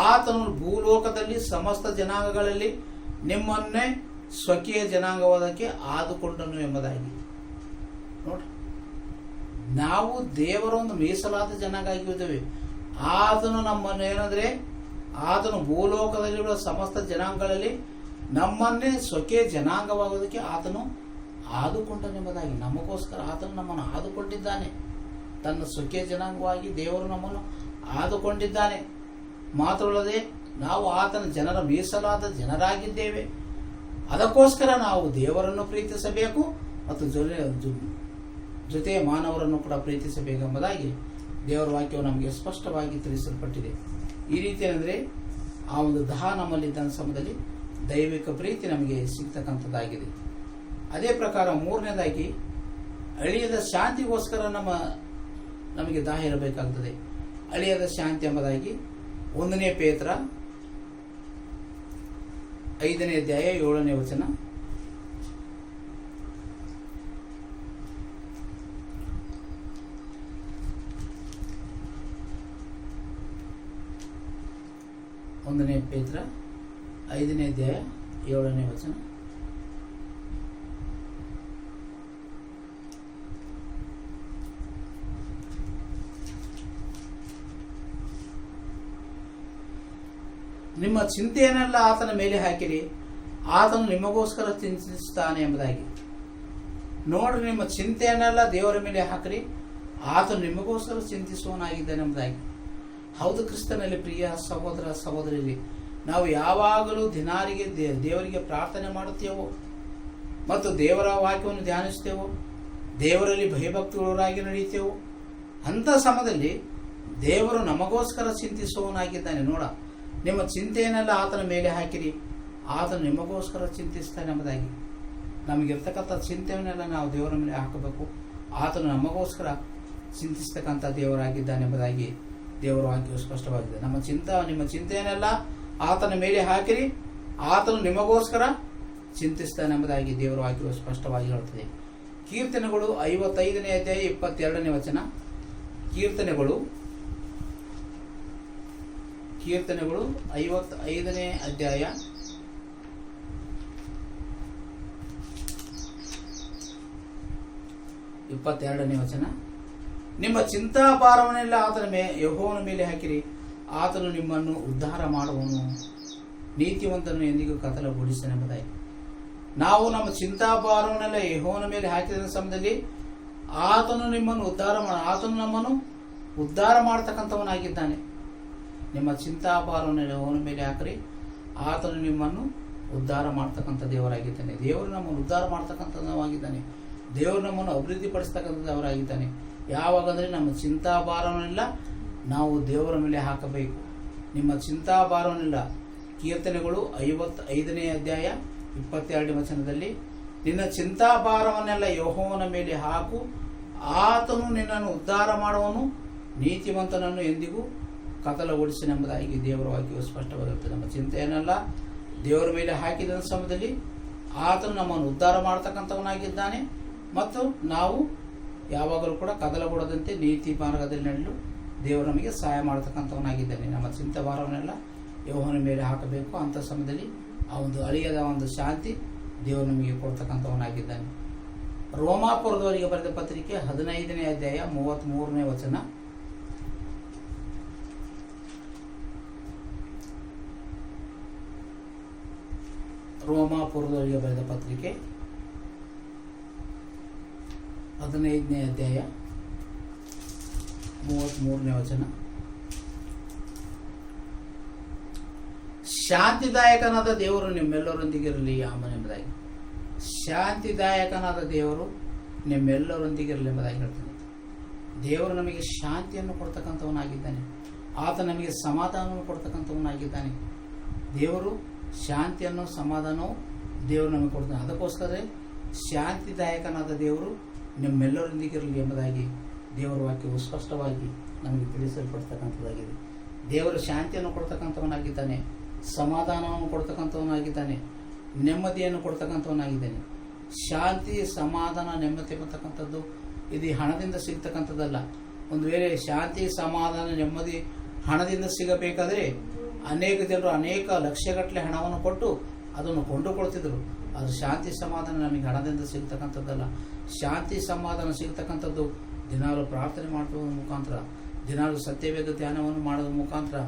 ಆತನು ಭೂಲೋಕದಲ್ಲಿ ಸಮಸ್ತ ಜನಾಂಗಗಳಲ್ಲಿ ನಿಮ್ಮನ್ನೇ ಸ್ವಕೀಯ ಜನಾಂಗವಾದಕ್ಕೆ ಆದುಕೊಂಡನು ಎಂಬುದಾಗಿ. ನೋಡಿ, ನಾವು ದೇವರ ಒಂದು ಮೀಸಲಾದ ಜನಾಂಗ ಆಗಿದ್ದೇವೆ. ಆತನು ನಮ್ಮನ್ನು ಏನಂದ್ರೆ ಆತನು ಭೂಲೋಕದಲ್ಲಿರುವ ಸಮಸ್ತ ಜನಾಂಗಗಳಲ್ಲಿ ನಮ್ಮನ್ನೇ ಸ್ವಕೀಯ ಜನಾಂಗವಾಗುವುದಕ್ಕೆ ಆತನು ಆದುಕೊಂಡನೆಂಬುದಾಗಿ. ನಮಗೋಸ್ಕರ ಆತನು ನಮ್ಮನ್ನು ಆದುಕೊಂಡಿದ್ದಾನೆ. ತನ್ನ ಸ್ವಕೀಯ ಜನಾಂಗವಾಗಿ ದೇವರು ನಮ್ಮನ್ನು ಆದುಕೊಂಡಿದ್ದಾನೆ. ಮಾತ್ರವಲ್ಲದೆ ನಾವು ಆತನ ಜನರ ಮೀಸಲಾದ ಜನರಾಗಿದ್ದೇವೆ. ಅದಕ್ಕೋಸ್ಕರ ನಾವು ದೇವರನ್ನು ಪ್ರೀತಿಸಬೇಕು ಮತ್ತು ಜೊತೆಯ ಮಾನವರನ್ನು ಕೂಡ ಪ್ರೀತಿಸಬೇಕೆಂಬುದಾಗಿ ದೇವರ ವಾಕ್ಯವು ನಮಗೆ ಸ್ಪಷ್ಟವಾಗಿ ತಿಳಿಸಲ್ಪಟ್ಟಿದೆ. ಈ ರೀತಿ ಅಂದರೆ ಆ ಒಂದು ದಹ ನಮ್ಮಲ್ಲಿದ್ದ ಸಮಯದಲ್ಲಿ ದೈವಿಕ ಪ್ರೀತಿ ನಮಗೆ ಸಿಗ್ತಕ್ಕಂಥದ್ದಾಗಿದೆ. ಅದೇ ಪ್ರಕಾರ ಮೂರನೇದಾಗಿ ಅಳಿಯದ ಶಾಂತಿಗೋಸ್ಕರ ನಮಗೆ ದಾಹ ಇರಬೇಕಾಗ್ತದೆ. ಅಳಿಯದ ಶಾಂತಿ ಎಂಬುದಾಗಿ 1 ಪೇತ್ರ 5ನೇ ಅಧ್ಯಾಯ 7ನೇ ವಚನ. ಪೇತ್ರ 5ನೇ ಅಧ್ಯಾಯ 7ನೇ ವಚನ. ನಿಮ್ಮ ಚಿಂತೆಯನ್ನೆಲ್ಲ ಆತನ ಮೇಲೆ ಹಾಕಿರಿ, ಆತನು ನಿಮಗೋಸ್ಕರ ಚಿಂತಿಸುತ್ತಾನೆ ಎಂಬುದಾಗಿ. ನೋಡ್ರಿ, ನಿಮ್ಮ ಚಿಂತೆಯನ್ನೆಲ್ಲ ದೇವರ ಮೇಲೆ ಹಾಕಿರಿ, ಆತನು ನಿಮಗೋಸ್ಕರ ಚಿಂತಿಸುವನಾಗಿದ್ದಾನೆ ಎಂಬುದಾಗಿ. ಹೌದು ಕ್ರಿಸ್ತನಲ್ಲಿ ಪ್ರಿಯ ಸಹೋದರ ಸಹೋದರಿ, ನಾವು ಯಾವಾಗಲೂ ದಿನಾರಿಗೆ ದೇವರಿಗೆ ಪ್ರಾರ್ಥನೆ ಮಾಡುತ್ತೇವೋ ಮತ್ತು ದೇವರ ವಾಕ್ಯವನ್ನು ಧ್ಯಾನಿಸ್ತೇವೋ, ದೇವರಲ್ಲಿ ಭಯಭಕ್ತಿಗಳಾಗಿ ನಡೆಯುತ್ತೇವೋ, ಅಂಥ ಸಮಯದಲ್ಲಿ ದೇವರು ನಮಗೋಸ್ಕರ ಚಿಂತಿಸುವವನಾಗಿದ್ದಾನೆ. ನೋಡ, ನಿಮ್ಮ ಚಿಂತೆಯನ್ನೆಲ್ಲ ಆತನ ಮೇಲೆ ಹಾಕಿರಿ, ಆತನು ನಿಮಗೋಸ್ಕರ ಚಿಂತಿಸ್ತಾನೆ ಎಂಬುದಾಗಿ. ನಮಗಿರ್ತಕ್ಕಂಥ ಚಿಂತೆಯನ್ನೆಲ್ಲ ನಾವು ದೇವರ ಮೇಲೆ ಹಾಕಬೇಕು. ಆತನು ನಮಗೋಸ್ಕರ ಚಿಂತಿಸ್ತಕ್ಕಂಥ ದೇವರಾಗಿದ್ದಾನೆ ಎಂಬುದಾಗಿ ದೇವರ ವಾಕ್ಯವು ಸ್ಪಷ್ಟವಾಗಿದೆ. ನಿಮ್ಮ ಚಿಂತೆಯನ್ನೆಲ್ಲ ಆತನ ಮೇಲೆ ಹಾಕಿರಿ, ಆತನು ನಿಮಗೋಸ್ಕರ ಚಿಂತಿಸ್ತಾನೆ ಎಂಬುದಾಗಿ ದೇವರ ವಾಕ್ಯವು ಸ್ಪಷ್ಟವಾಗಿ ಹೇಳುತ್ತದೆ. ಕೀರ್ತನೆಗಳು 55ನೇ ಅಧ್ಯಾಯ 22ನೇ ವಚನ. ಕೀರ್ತನೆಗಳು 55ನೇ ಅಧ್ಯಾಯ 22ನೇ ವಚನ. ನಿಮ್ಮ ಚಿಂತಾಭಾರವನ್ನೆಲ್ಲ ಆತನ ಯೆಹೋವನ ಮೇಲೆ ಹಾಕಿರಿ, ಆತನು ನಿಮ್ಮನ್ನು ಉದ್ಧಾರ ಮಾಡುವನು, ನೀತಿವಂತನು ಎಂದಿಗೂ ಕತ್ತಲಗೊಳಿಸನೆಂಬುದಾಗಿ. ನಾವು ನಮ್ಮ ಚಿಂತಾಭಾರವನ್ನೆಲ್ಲ ಯೆಹೋವನ ಮೇಲೆ ಹಾಕಿದ ಸಮಯದಲ್ಲಿ ಆತನು ನಮ್ಮನ್ನು ಉದ್ಧಾರ ಮಾಡತಕ್ಕಂಥವನಾಗಿದ್ದಾನೆ. ನಿಮ್ಮ ಚಿಂತಾಭಾರವನ್ನೆಲ್ಲ ಯೆಹೋವನ ಮೇಲೆ ಹಾಕಿರಿ, ಆತನು ನಿಮ್ಮನ್ನು ಉದ್ಧಾರ ಮಾಡ್ತಕ್ಕಂಥ ದೇವರಾಗಿದ್ದಾನೆ. ದೇವರು ನಮ್ಮನ್ನು ಉದ್ಧಾರ ಮಾಡ್ತಕ್ಕಂಥವಾಗಿದ್ದಾನೆ. ದೇವರು ನಮ್ಮನ್ನು ಅಭಿವೃದ್ಧಿಪಡಿಸ್ತಕ್ಕಂಥವರಾಗಿದ್ದಾನೆ. ಯಾವಾಗಂದರೆ ನಮ್ಮ ಚಿಂತಾಭಾರವನ್ನೆಲ್ಲ ನಾವು ದೇವರ ಮೇಲೆ ಹಾಕಬೇಕು. ನಿಮ್ಮ ಚಿಂತಾಭಾರವನ್ನೆಲ್ಲ ಕೀರ್ತನೆಗಳು 55ನೇ ಅಧ್ಯಾಯ 22ನೇ ವಚನದಲ್ಲಿ, ನಿನ್ನ ಚಿಂತಾಭಾರವನ್ನೆಲ್ಲ ಯೆಹೋವನ ಮೇಲೆ ಹಾಕು, ಆತನು ನಿನ್ನನ್ನು ಉದ್ಧಾರ ಮಾಡುವನು, ನೀತಿವಂತನನ್ನು ಎಂದಿಗೂ ಕತ್ತಲಗೊಳಿಸನೆಂಬುದಾಗಿ ದೇವರ ವಾಕ್ಯವು ಸ್ಪಷ್ಟವಾಗಿರುತ್ತದೆ. ನಮ್ಮ ಚಿಂತೆಯನ್ನೆಲ್ಲ ದೇವರ ಮೇಲೆ ಹಾಕಿದ ಸಮಯದಲ್ಲಿ ಆತನು ನಮ್ಮನ್ನು ಉದ್ಧಾರ ಮಾಡತಕ್ಕಂಥವನಾಗಿದ್ದಾನೆ ಮತ್ತು ನಾವು ಯಾವಾಗಲೂ ಕೂಡ ಕದಲಗೊಡದಂತೆ ನೀತಿ ಮಾರ್ಗದಲ್ಲಿ ನಡೆಯಲು ದೇವರು ನಮಗೆ ಸಹಾಯ ಮಾಡತಕ್ಕಂಥವನಾಗಿದ್ದಾನೆ. ನಮ್ಮ ಚಿಂತಾಭಾರವನ್ನೆಲ್ಲ ಯೆಹೋವನ ಮೇಲೆ ಹಾಕಬೇಕು. ಅಂಥ ಸಮಯದಲ್ಲಿ ಆ ಒಂದು ಅಳಿಯದ ಒಂದು ಶಾಂತಿ ದೇವರು ನಮಗೆ ಕೊಡ್ತಕ್ಕಂಥವನಾಗಿದ್ದಾನೆ. ರೋಮಾಪುರದವರಿಗೆ ಬರೆದ ಪತ್ರಿಕೆ 15ನೇ ಅಧ್ಯಾಯ 33ನೇ ವಚನ. ರೋಮಾಪುರದವರಿಗೆ ಬರೆದ ಪತ್ರಿಕೆ 15ನೇ ಅಧ್ಯಾಯ 33ನೇ ವಚನ. ಶಾಂತಿದಾಯಕನಾದ ದೇವರು ನಿಮ್ಮೆಲ್ಲರೊಂದಿಗಿರಲಿ ಎಂಬುದಾಗಿ. ಶಾಂತಿದಾಯಕನಾದ ದೇವರು ನಿಮ್ಮೆಲ್ಲರೊಂದಿಗಿರಲಿ ಎಂಬುದಾಗಿ ಹೇಳ್ತಾನೆ. ದೇವರು ನಮಗೆ ಶಾಂತಿಯನ್ನು ಕೊಡ್ತಕ್ಕಂಥವನಾಗಿದ್ದಾನೆ. ಆತ ನಮಗೆ ಸಮಾಧಾನವನ್ನು ಕೊಡ್ತಕ್ಕಂಥವನಾಗಿದ್ದಾನೆ. ದೇವರು ಶಾಂತಿಯನ್ನು ಸಮಾಧಾನವು ದೇವರು ನಮಗೆ ಕೊಡ್ತಾನೆ. ಅದಕ್ಕೋಸ್ಕರ ಶಾಂತಿದಾಯಕನಾದ ದೇವರು ನಿಮ್ಮೆಲ್ಲರೊಂದಿಗಿರಲಿ ಎಂಬುದಾಗಿ ದೇವರ ವಾಕ್ಯವು ಸ್ಪಷ್ಟವಾಗಿ ನಮಗೆ ತಿಳಿಸಲ್ಪಡ್ತಕ್ಕಂಥದ್ದಾಗಿದೆ. ದೇವರು ಶಾಂತಿಯನ್ನು ಕೊಡ್ತಕ್ಕಂಥವನಾಗಿದ್ದಾನೆ, ಸಮಾಧಾನವನ್ನು ಕೊಡ್ತಕ್ಕಂಥವನಾಗಿದ್ದಾನೆ, ನೆಮ್ಮದಿಯನ್ನು ಕೊಡ್ತಕ್ಕಂಥವನಾಗಿದ್ದಾನೆ. ಶಾಂತಿ, ಸಮಾಧಾನ, ನೆಮ್ಮದಿ ಬರ್ತಕ್ಕಂಥದ್ದು ಇದು ಹಣದಿಂದ ಸಿಗ್ತಕ್ಕಂಥದ್ದಲ್ಲ. ಒಂದು ವೇಳೆ ಶಾಂತಿ, ಸಮಾಧಾನ, ನೆಮ್ಮದಿ ಹಣದಿಂದ ಸಿಗಬೇಕಾದರೆ ಅನೇಕ ಜನರು ಅನೇಕ ಲಕ್ಷಗಟ್ಟಲೆ ಹಣವನ್ನು ಕೊಟ್ಟು ಅದನ್ನು ಕೊಂಡುಕೊಳ್ತಿದ್ರು. ಅದು ಶಾಂತಿ ಸಮಾಧಾನ ನಮಗೆ ಹಣದಿಂದ ಸಿಗ್ತಕ್ಕಂಥದ್ದಲ್ಲ. ಶಾಂತಿ ಸಮಾಧಾನ ಸಿಗ್ತಕ್ಕಂಥದ್ದು ದಿನಾಲು ಪ್ರಾರ್ಥನೆ ಮಾಡುವ ಮುಖಾಂತರ, ದಿನಾಲು ಸತ್ಯವೇದ ಧ್ಯಾನವನ್ನು ಮಾಡೋದ್ರ ಮುಖಾಂತರ,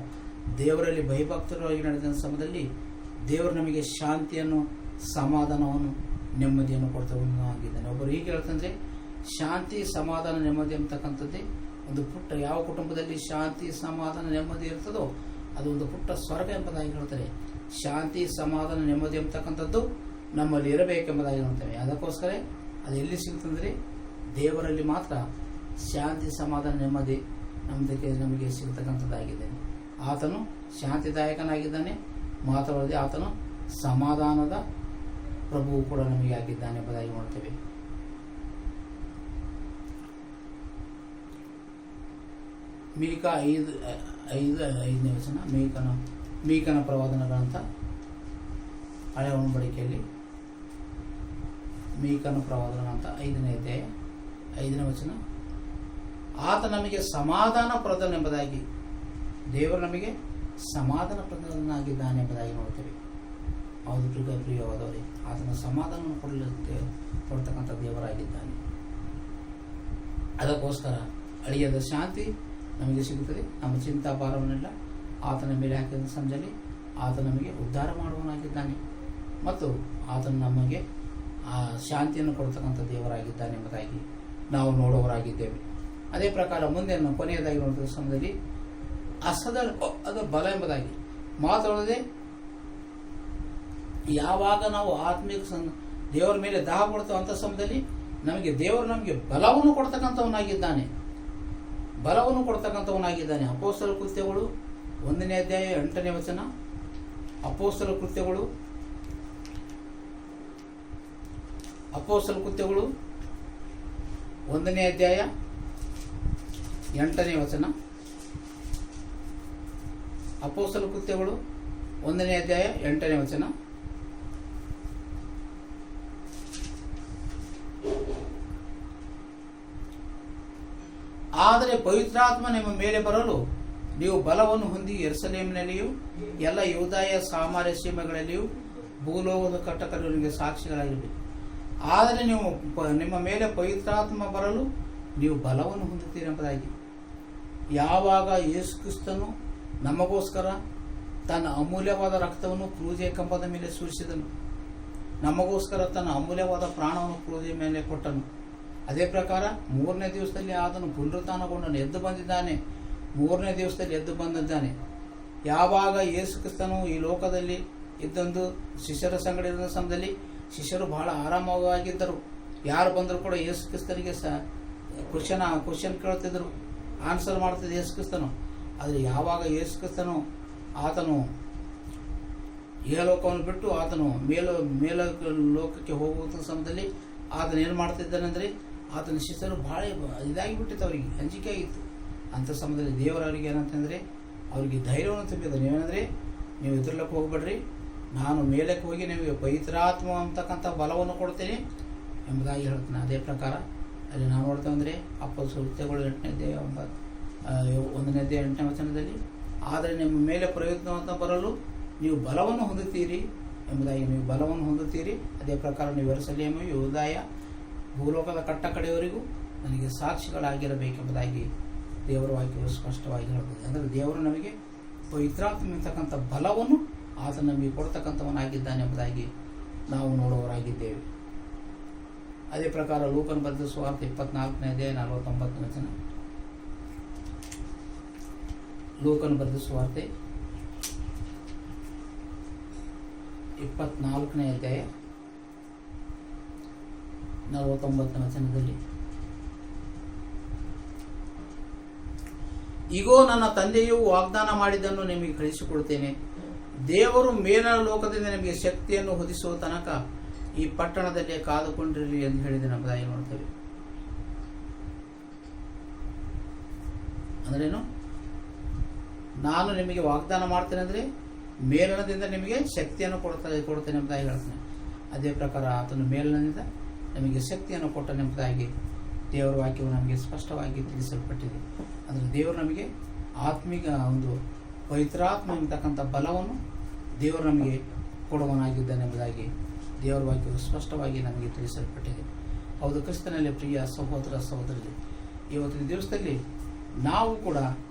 ದೇವರಲ್ಲಿ ಭಯಭಕ್ತರಾಗಿ ನಡೆದ ಸಮಯದಲ್ಲಿ ದೇವರು ನಮಗೆ ಶಾಂತಿಯನ್ನು, ಸಮಾಧಾನವನ್ನು, ನೆಮ್ಮದಿಯನ್ನು ಕೊಡ್ತಾಗಿದ್ದಾನೆ. ಒಬ್ಬರು ಹೀಗೆ ಹೇಳ್ತಂದ್ರೆ, ಶಾಂತಿ, ಸಮಾಧಾನ, ನೆಮ್ಮದಿ ಅಂತಕ್ಕಂಥದ್ದೇ ಒಂದು ಪುಟ್ಟ, ಯಾವ ಕುಟುಂಬದಲ್ಲಿ ಶಾಂತಿ, ಸಮಾಧಾನ, ನೆಮ್ಮದಿ ಇರ್ತದೋ ಅದು ಒಂದು ಪುಟ್ಟ ಸ್ವರ್ಗ ಎಂಬುದಾಗಿ ಹೇಳ್ತಾರೆ. ಶಾಂತಿ, ಸಮಾಧಾನ, ನೆಮ್ಮದಿ ಅಂತಕ್ಕಂಥದ್ದು ನಮ್ಮಲ್ಲಿ ಇರಬೇಕೆಂಬುದಾಗಿ ಹೇಳ್ತೇವೆ. ಅದಕ್ಕೋಸ್ಕರ ಅದು ಎಲ್ಲಿ ಸಿಗುತ್ತಂದ್ರೆ ದೇವರಲ್ಲಿ ಮಾತ್ರ ಶಾಂತಿ, ಸಮಾಧಾನ, ನೆಮ್ಮದಿ ನಮಗೆ ಸಿಗತಕ್ಕಂಥದ್ದಾಗಿದೆ. ಆತನು ಶಾಂತಿದಾಯಕನಾಗಿದ್ದಾನೆ, ಮಾತ್ರವಲ್ಲದೆ ಆತನು ಸಮಾಧಾನದ ಪ್ರಭುವು ಕೂಡ ನಮಗೆ ಆಗಿದ್ದಾನೆ ಎಂಬುದಾಗಿ ನೋಡ್ತೇವೆ. ಮೀಕ 5:5 ವಚನ, ಮೀಕನ ಪ್ರವಾದನ ಗ್ರಂಥ, ಹಳೆಯ ಒಡಂಬಡಿಕೆಯಲ್ಲಿ ಮೀಕನ ಪ್ರವಾದನ ಗ್ರಂಥ 5ನೇ ಅಧ್ಯಾಯ 5ನೇ ವಚನ. ಆತ ನಮಗೆ ಸಮಾಧಾನ ಪ್ರದನೆಂಬುದಾಗಿ, ದೇವರು ನಮಗೆ ಸಮಾಧಾನ ಪ್ರದನಾಗಿದ್ದಾನೆ ಎಂಬುದಾಗಿ ನೋಡ್ತೇವೆ. ಹೌದು ಪ್ರಿಯವಾದವರೇ, ಆತನ ಸಮಾಧಾನವನ್ನು ಕೊಡ್ತಕ್ಕಂಥ ದೇವರಾಗಿದ್ದಾನೆ. ಅದಕ್ಕೋಸ್ಕರ ಅಳಿಯದ ಶಾಂತಿ ನಮಗೆ ಸಿಗುತ್ತದೆ. ನಮ್ಮ ಚಿಂತಾಭಾರವನ್ನೆಲ್ಲ ಆತನ ಮೇಲೆ ಹಾಕಿದ ಸಂಜಲಿ ಆತ ನಮಗೆ ಉದ್ಧಾರ ಮಾಡುವನಾಗಿದ್ದಾನೆ ಮತ್ತು ಆತನು ನಮಗೆ ಆ ಶಾಂತಿಯನ್ನು ಕೊಡ್ತಕ್ಕಂಥ ದೇವರಾಗಿದ್ದಾನೆ ಎಂಬುದಾಗಿ ನಾವು ನೋಡುವವರಾಗಿದ್ದೇವೆ. ಅದೇ ಪ್ರಕಾರ ಮುಂದೆ ಕೊನೆಯದಾಗಿ ನೋಡಿದ ಸಮಯದಲ್ಲಿ ಅದ ಬಲ ಎಂಬುದಾಗಿ ಮಾತಾಡದೆ, ಯಾವಾಗ ನಾವು ಆತ್ಮಿಕ ದೇವರ ಮೇಲೆ ದಾಹ ಕೊಡ್ತೇವೆ ಅಂಥ ಸಮಯದಲ್ಲಿ ದೇವರು ನಮಗೆ ಬಲವನ್ನು ಕೊಡ್ತಕ್ಕಂಥವನಾಗಿದ್ದಾನೆ. ಅಪೊಸ್ತಲ ಕೃತ್ಯಗಳು 1ನೇ ಅಧ್ಯಾಯ 8ನೇ ವಚನ. ಅಪೊಸ್ತಲ ಕೃತ್ಯಗಳು 1ನೇ ಅಧ್ಯಾಯ 8ನೇ ವಚನ. ಅಪೊಸ್ತಲ ಕೃತ್ಯಗಳು 1ನೇ ಅಧ್ಯಾಯ 8ನೇ ವಚನ. ಆದರೆ ಪವಿತ್ರಾತ್ಮ ನಿಮ್ಮ ಮೇಲೆ ಬರಲು ನೀವು ಬಲವನ್ನು ಹೊಂದಿ ಯೆರೂಸಲೇಮಿನಲ್ಲಿಯೂ ಎಲ್ಲ ಯೂದಾಯ, ಸಮಾರ್ಯ ಸೀಮೆಗಳಲ್ಲಿಯೂ ಭೂಲೋಕದ ಕಟ್ಟಕಡೆಗಳಿಗೆ ಸಾಕ್ಷಿಗಳಾಗಿರಬೇಕು. ಆದರೆ ನಿಮ್ಮ ಮೇಲೆ ಪವಿತ್ರಾತ್ಮ ಬರಲು ನೀವು ಬಲವನ್ನು ಹೊಂದುತ್ತೀರಿ ಎಂಬುದಾಗಿ. ಯಾವಾಗ ಯೇಸು ಕ್ರಿಸ್ತನು ನಮಗೋಸ್ಕರ ತನ್ನ ಅಮೂಲ್ಯವಾದ ರಕ್ತವನ್ನು ಕ್ರೂಜೆಯ ಕಂಬದ ಮೇಲೆ ಸುರಿಸಿದನು, ನಮಗೋಸ್ಕರ ತನ್ನ ಅಮೂಲ್ಯವಾದ ಪ್ರಾಣವನ್ನು ಕ್ರೂಜೆಯ ಮೇಲೆ ಕೊಟ್ಟನು. ಅದೇ ಪ್ರಕಾರ 3ನೇ ದಿವಸದಲ್ಲಿ ಆತನು ಪುನರುತ್ಥಾನಗೊಂಡನು, ಎದ್ದು ಬಂದಿದ್ದಾನೆ. 3ನೇ ದಿವಸದಲ್ಲಿ ಎದ್ದು ಬಂದಿದ್ದಾನೆ. ಯಾವಾಗ ಯೇಸು ಕ್ರಿಸ್ತನು ಈ ಲೋಕದಲ್ಲಿ ಇದ್ದೊಂದು ಶಿಷ್ಯರ ಸಂಗಡ ಇದ್ದ ಸಮಯದಲ್ಲಿ ಶಿಷ್ಯರು ಬಹಳ ಆರಾಮವಾಗಿದ್ದರು. ಯಾರು ಬಂದರೂ ಕೂಡ ಯೇಸು ಕ್ರಿಸ್ತನಿಗೆ ಕ್ವಶನ್ ಕೇಳ್ತಿದ್ರು, ಆನ್ಸರ್ ಮಾಡ್ತಿದ್ದ ಯೇಸು ಕ್ರಿಸ್ತನು. ಆದರೆ ಯಾವಾಗ ಯೇಸು ಕ್ರಿಸ್ತನು ಆತನು ಇಹಲೋಕವನ್ನು ಬಿಟ್ಟು ಆತನು ಮೇಲ ಲೋಕಕ್ಕೆ ಹೋಗುವ ಸಮಯದಲ್ಲಿ ಆತನು ಏನು ಮಾಡ್ತಿದ್ದಾನೆಂದರೆ, ಆತನ ಶಿಷ್ಯರು ಬಹಳ ಇದಾಗಿಬಿಟ್ಟಿತ್ತು, ಅವರಿಗೆ ಅಂಜಿಕೆ ಆಗಿತ್ತು. ಅಂಥ ಸಮಯದಲ್ಲಿ ದೇವರವರಿಗೆ ಏನಂತಂದರೆ ಅವರಿಗೆ ಧೈರ್ಯವನ್ನು ತುಂಬಿದ. ನೀವೇನಂದರೆ, ನೀವು ಎದುರ್ಲಕ್ಕೆ ಹೋಗ್ಬೇಡ್ರಿ, ನಾನು ಮೇಲಕ್ಕೆ ಹೋಗಿ ನಿಮಗೆ ಪವಿತ್ರಾತ್ಮ ಅಂತಕ್ಕಂಥ ಬಲವನ್ನು ಕೊಡ್ತೇನೆ ಎಂಬುದಾಗಿ ಹೇಳ್ತಾನೆ. ಅದೇ ಪ್ರಕಾರ ಅಲ್ಲಿ ನಾವು ನೋಡ್ತೇವೆ ಅಂದರೆ ಅಪೊಸ್ತಲ ಕೃತ್ಯಗಳು 8ನೇ ಅಧ್ಯಾಯ 1ನೇ ಅಧ್ಯಾಯ 8ನೇ ವಚನದಲ್ಲಿ, ಆದರೆ ನಿಮ್ಮ ಮೇಲೆ ಪ್ರಯತ್ನವನ್ನು ಬರಲು ನೀವು ಬಲವನ್ನು ಹೊಂದುತ್ತೀರಿ ಎಂಬುದಾಗಿ. ನೀವು ಬಲವನ್ನು ಹೊಂದುತ್ತೀರಿ. ಅದೇ ಪ್ರಕಾರ ನೀವು ಯೆರೂಸಲೇಮು, ಯೂದಾಯ, ಭೂಲೋಕದ ಕಟ್ಟಕಡೆಯವರೆಗೂ ನನಗೆ ಸಾಕ್ಷಿಗಳಾಗಿರಬೇಕೆಂಬುದಾಗಿ ದೇವರ ವಾಕ್ಯವು ಸ್ಪಷ್ಟವಾಗಿ ಹೇಳುತ್ತದೆ. ಅಂದರೆ ದೇವರು ನಮಗೆ ಪವಿತ್ರಾತ್ಮ ಅಂತಕ್ಕಂಥ ಬಲವನ್ನು ಆತ ನಮಗೆ ಕೊಡ್ತಕ್ಕಂಥವನಾಗಿದ್ದಾನೆ ಎಂಬುದಾಗಿ ನಾವು ನೋಡುವವರಾಗಿದ್ದೇವೆ. ಅದೇ ಪ್ರಕಾರ ಲೂಕನ ಬರೆದ ಸುವಾರ್ತೆ 24ನೇ ಅಧ್ಯಾಯ 49ನೇ ವಚನ. ಲೂಕನ ಬರೆದ ಸುವಾರ್ತೆ 24ನೇ ಅಧ್ಯಾಯ 49ನೇ ವಚನದಲ್ಲಿ, ಇಗೋ ನನ್ನ ತಂದೆಯು ವಾಗ್ದಾನ ಮಾಡಿದ್ದನ್ನು ನಿಮಗೆ ಕಳಿಸಿಕೊಡ್ತೇನೆ. ದೇವರು ಮೇಲಿನ ಲೋಕದಿಂದ ನಿಮಗೆ ಶಕ್ತಿಯನ್ನು ಹೊದಿಸುವ ತನಕ ಈ ಪಟ್ಟಣದಲ್ಲೇ ಕಾದುಕೊಂಡಿರಲಿ ಎಂದು ಹೇಳಿದ ಎಂಬುದಾಗಿ ನೋಡ್ತೇವೆ. ಅಂದ್ರೇನು? ನಾನು ನಿಮಗೆ ವಾಗ್ದಾನ ಮಾಡ್ತೇನೆ ಅಂದರೆ ಮೇಲನದಿಂದ ನಿಮಗೆ ಶಕ್ತಿಯನ್ನು ಕೊಡ್ತೇನೆ ಎಂಬುದಾಗಿ ಹೇಳ್ತೇನೆ. ಅದೇ ಪ್ರಕಾರ ಆತನು ಮೇಲನದಿಂದ ನಮಗೆ ಶಕ್ತಿಯನ್ನು ಕೊಟ್ಟನೆಂಬುದಾಗಿ ದೇವರ ವಾಕ್ಯವು ನಮಗೆ ಸ್ಪಷ್ಟವಾಗಿ ತಿಳಿಸಲ್ಪಟ್ಟಿದೆ. ಅಂದರೆ ದೇವರು ನಮಗೆ ಆತ್ಮಿಕ ಒಂದು ಪವಿತ್ರಾತ್ಮ ಎಂಬತಕ್ಕಂಥ ಬಲವನ್ನು ದೇವರು ನಮಗೆ ಕೊಡುವನಾಗಿದ್ದಾನೆ ಎಂಬುದಾಗಿ ದೇವರ ವಾಕ್ಯವು ಸ್ಪಷ್ಟವಾಗಿ ನಮಗೆ ತಿಳಿಸಲ್ಪಟ್ಟಿದೆ. ಹೌದು, ಕ್ರಿಸ್ತನಲ್ಲಿ ಪ್ರಿಯ ಸಹೋದರ ಸಹೋದರರೇ, ಇವತ್ತಿನ ದಿವಸದಲ್ಲಿ ನಾವು ಕೂಡ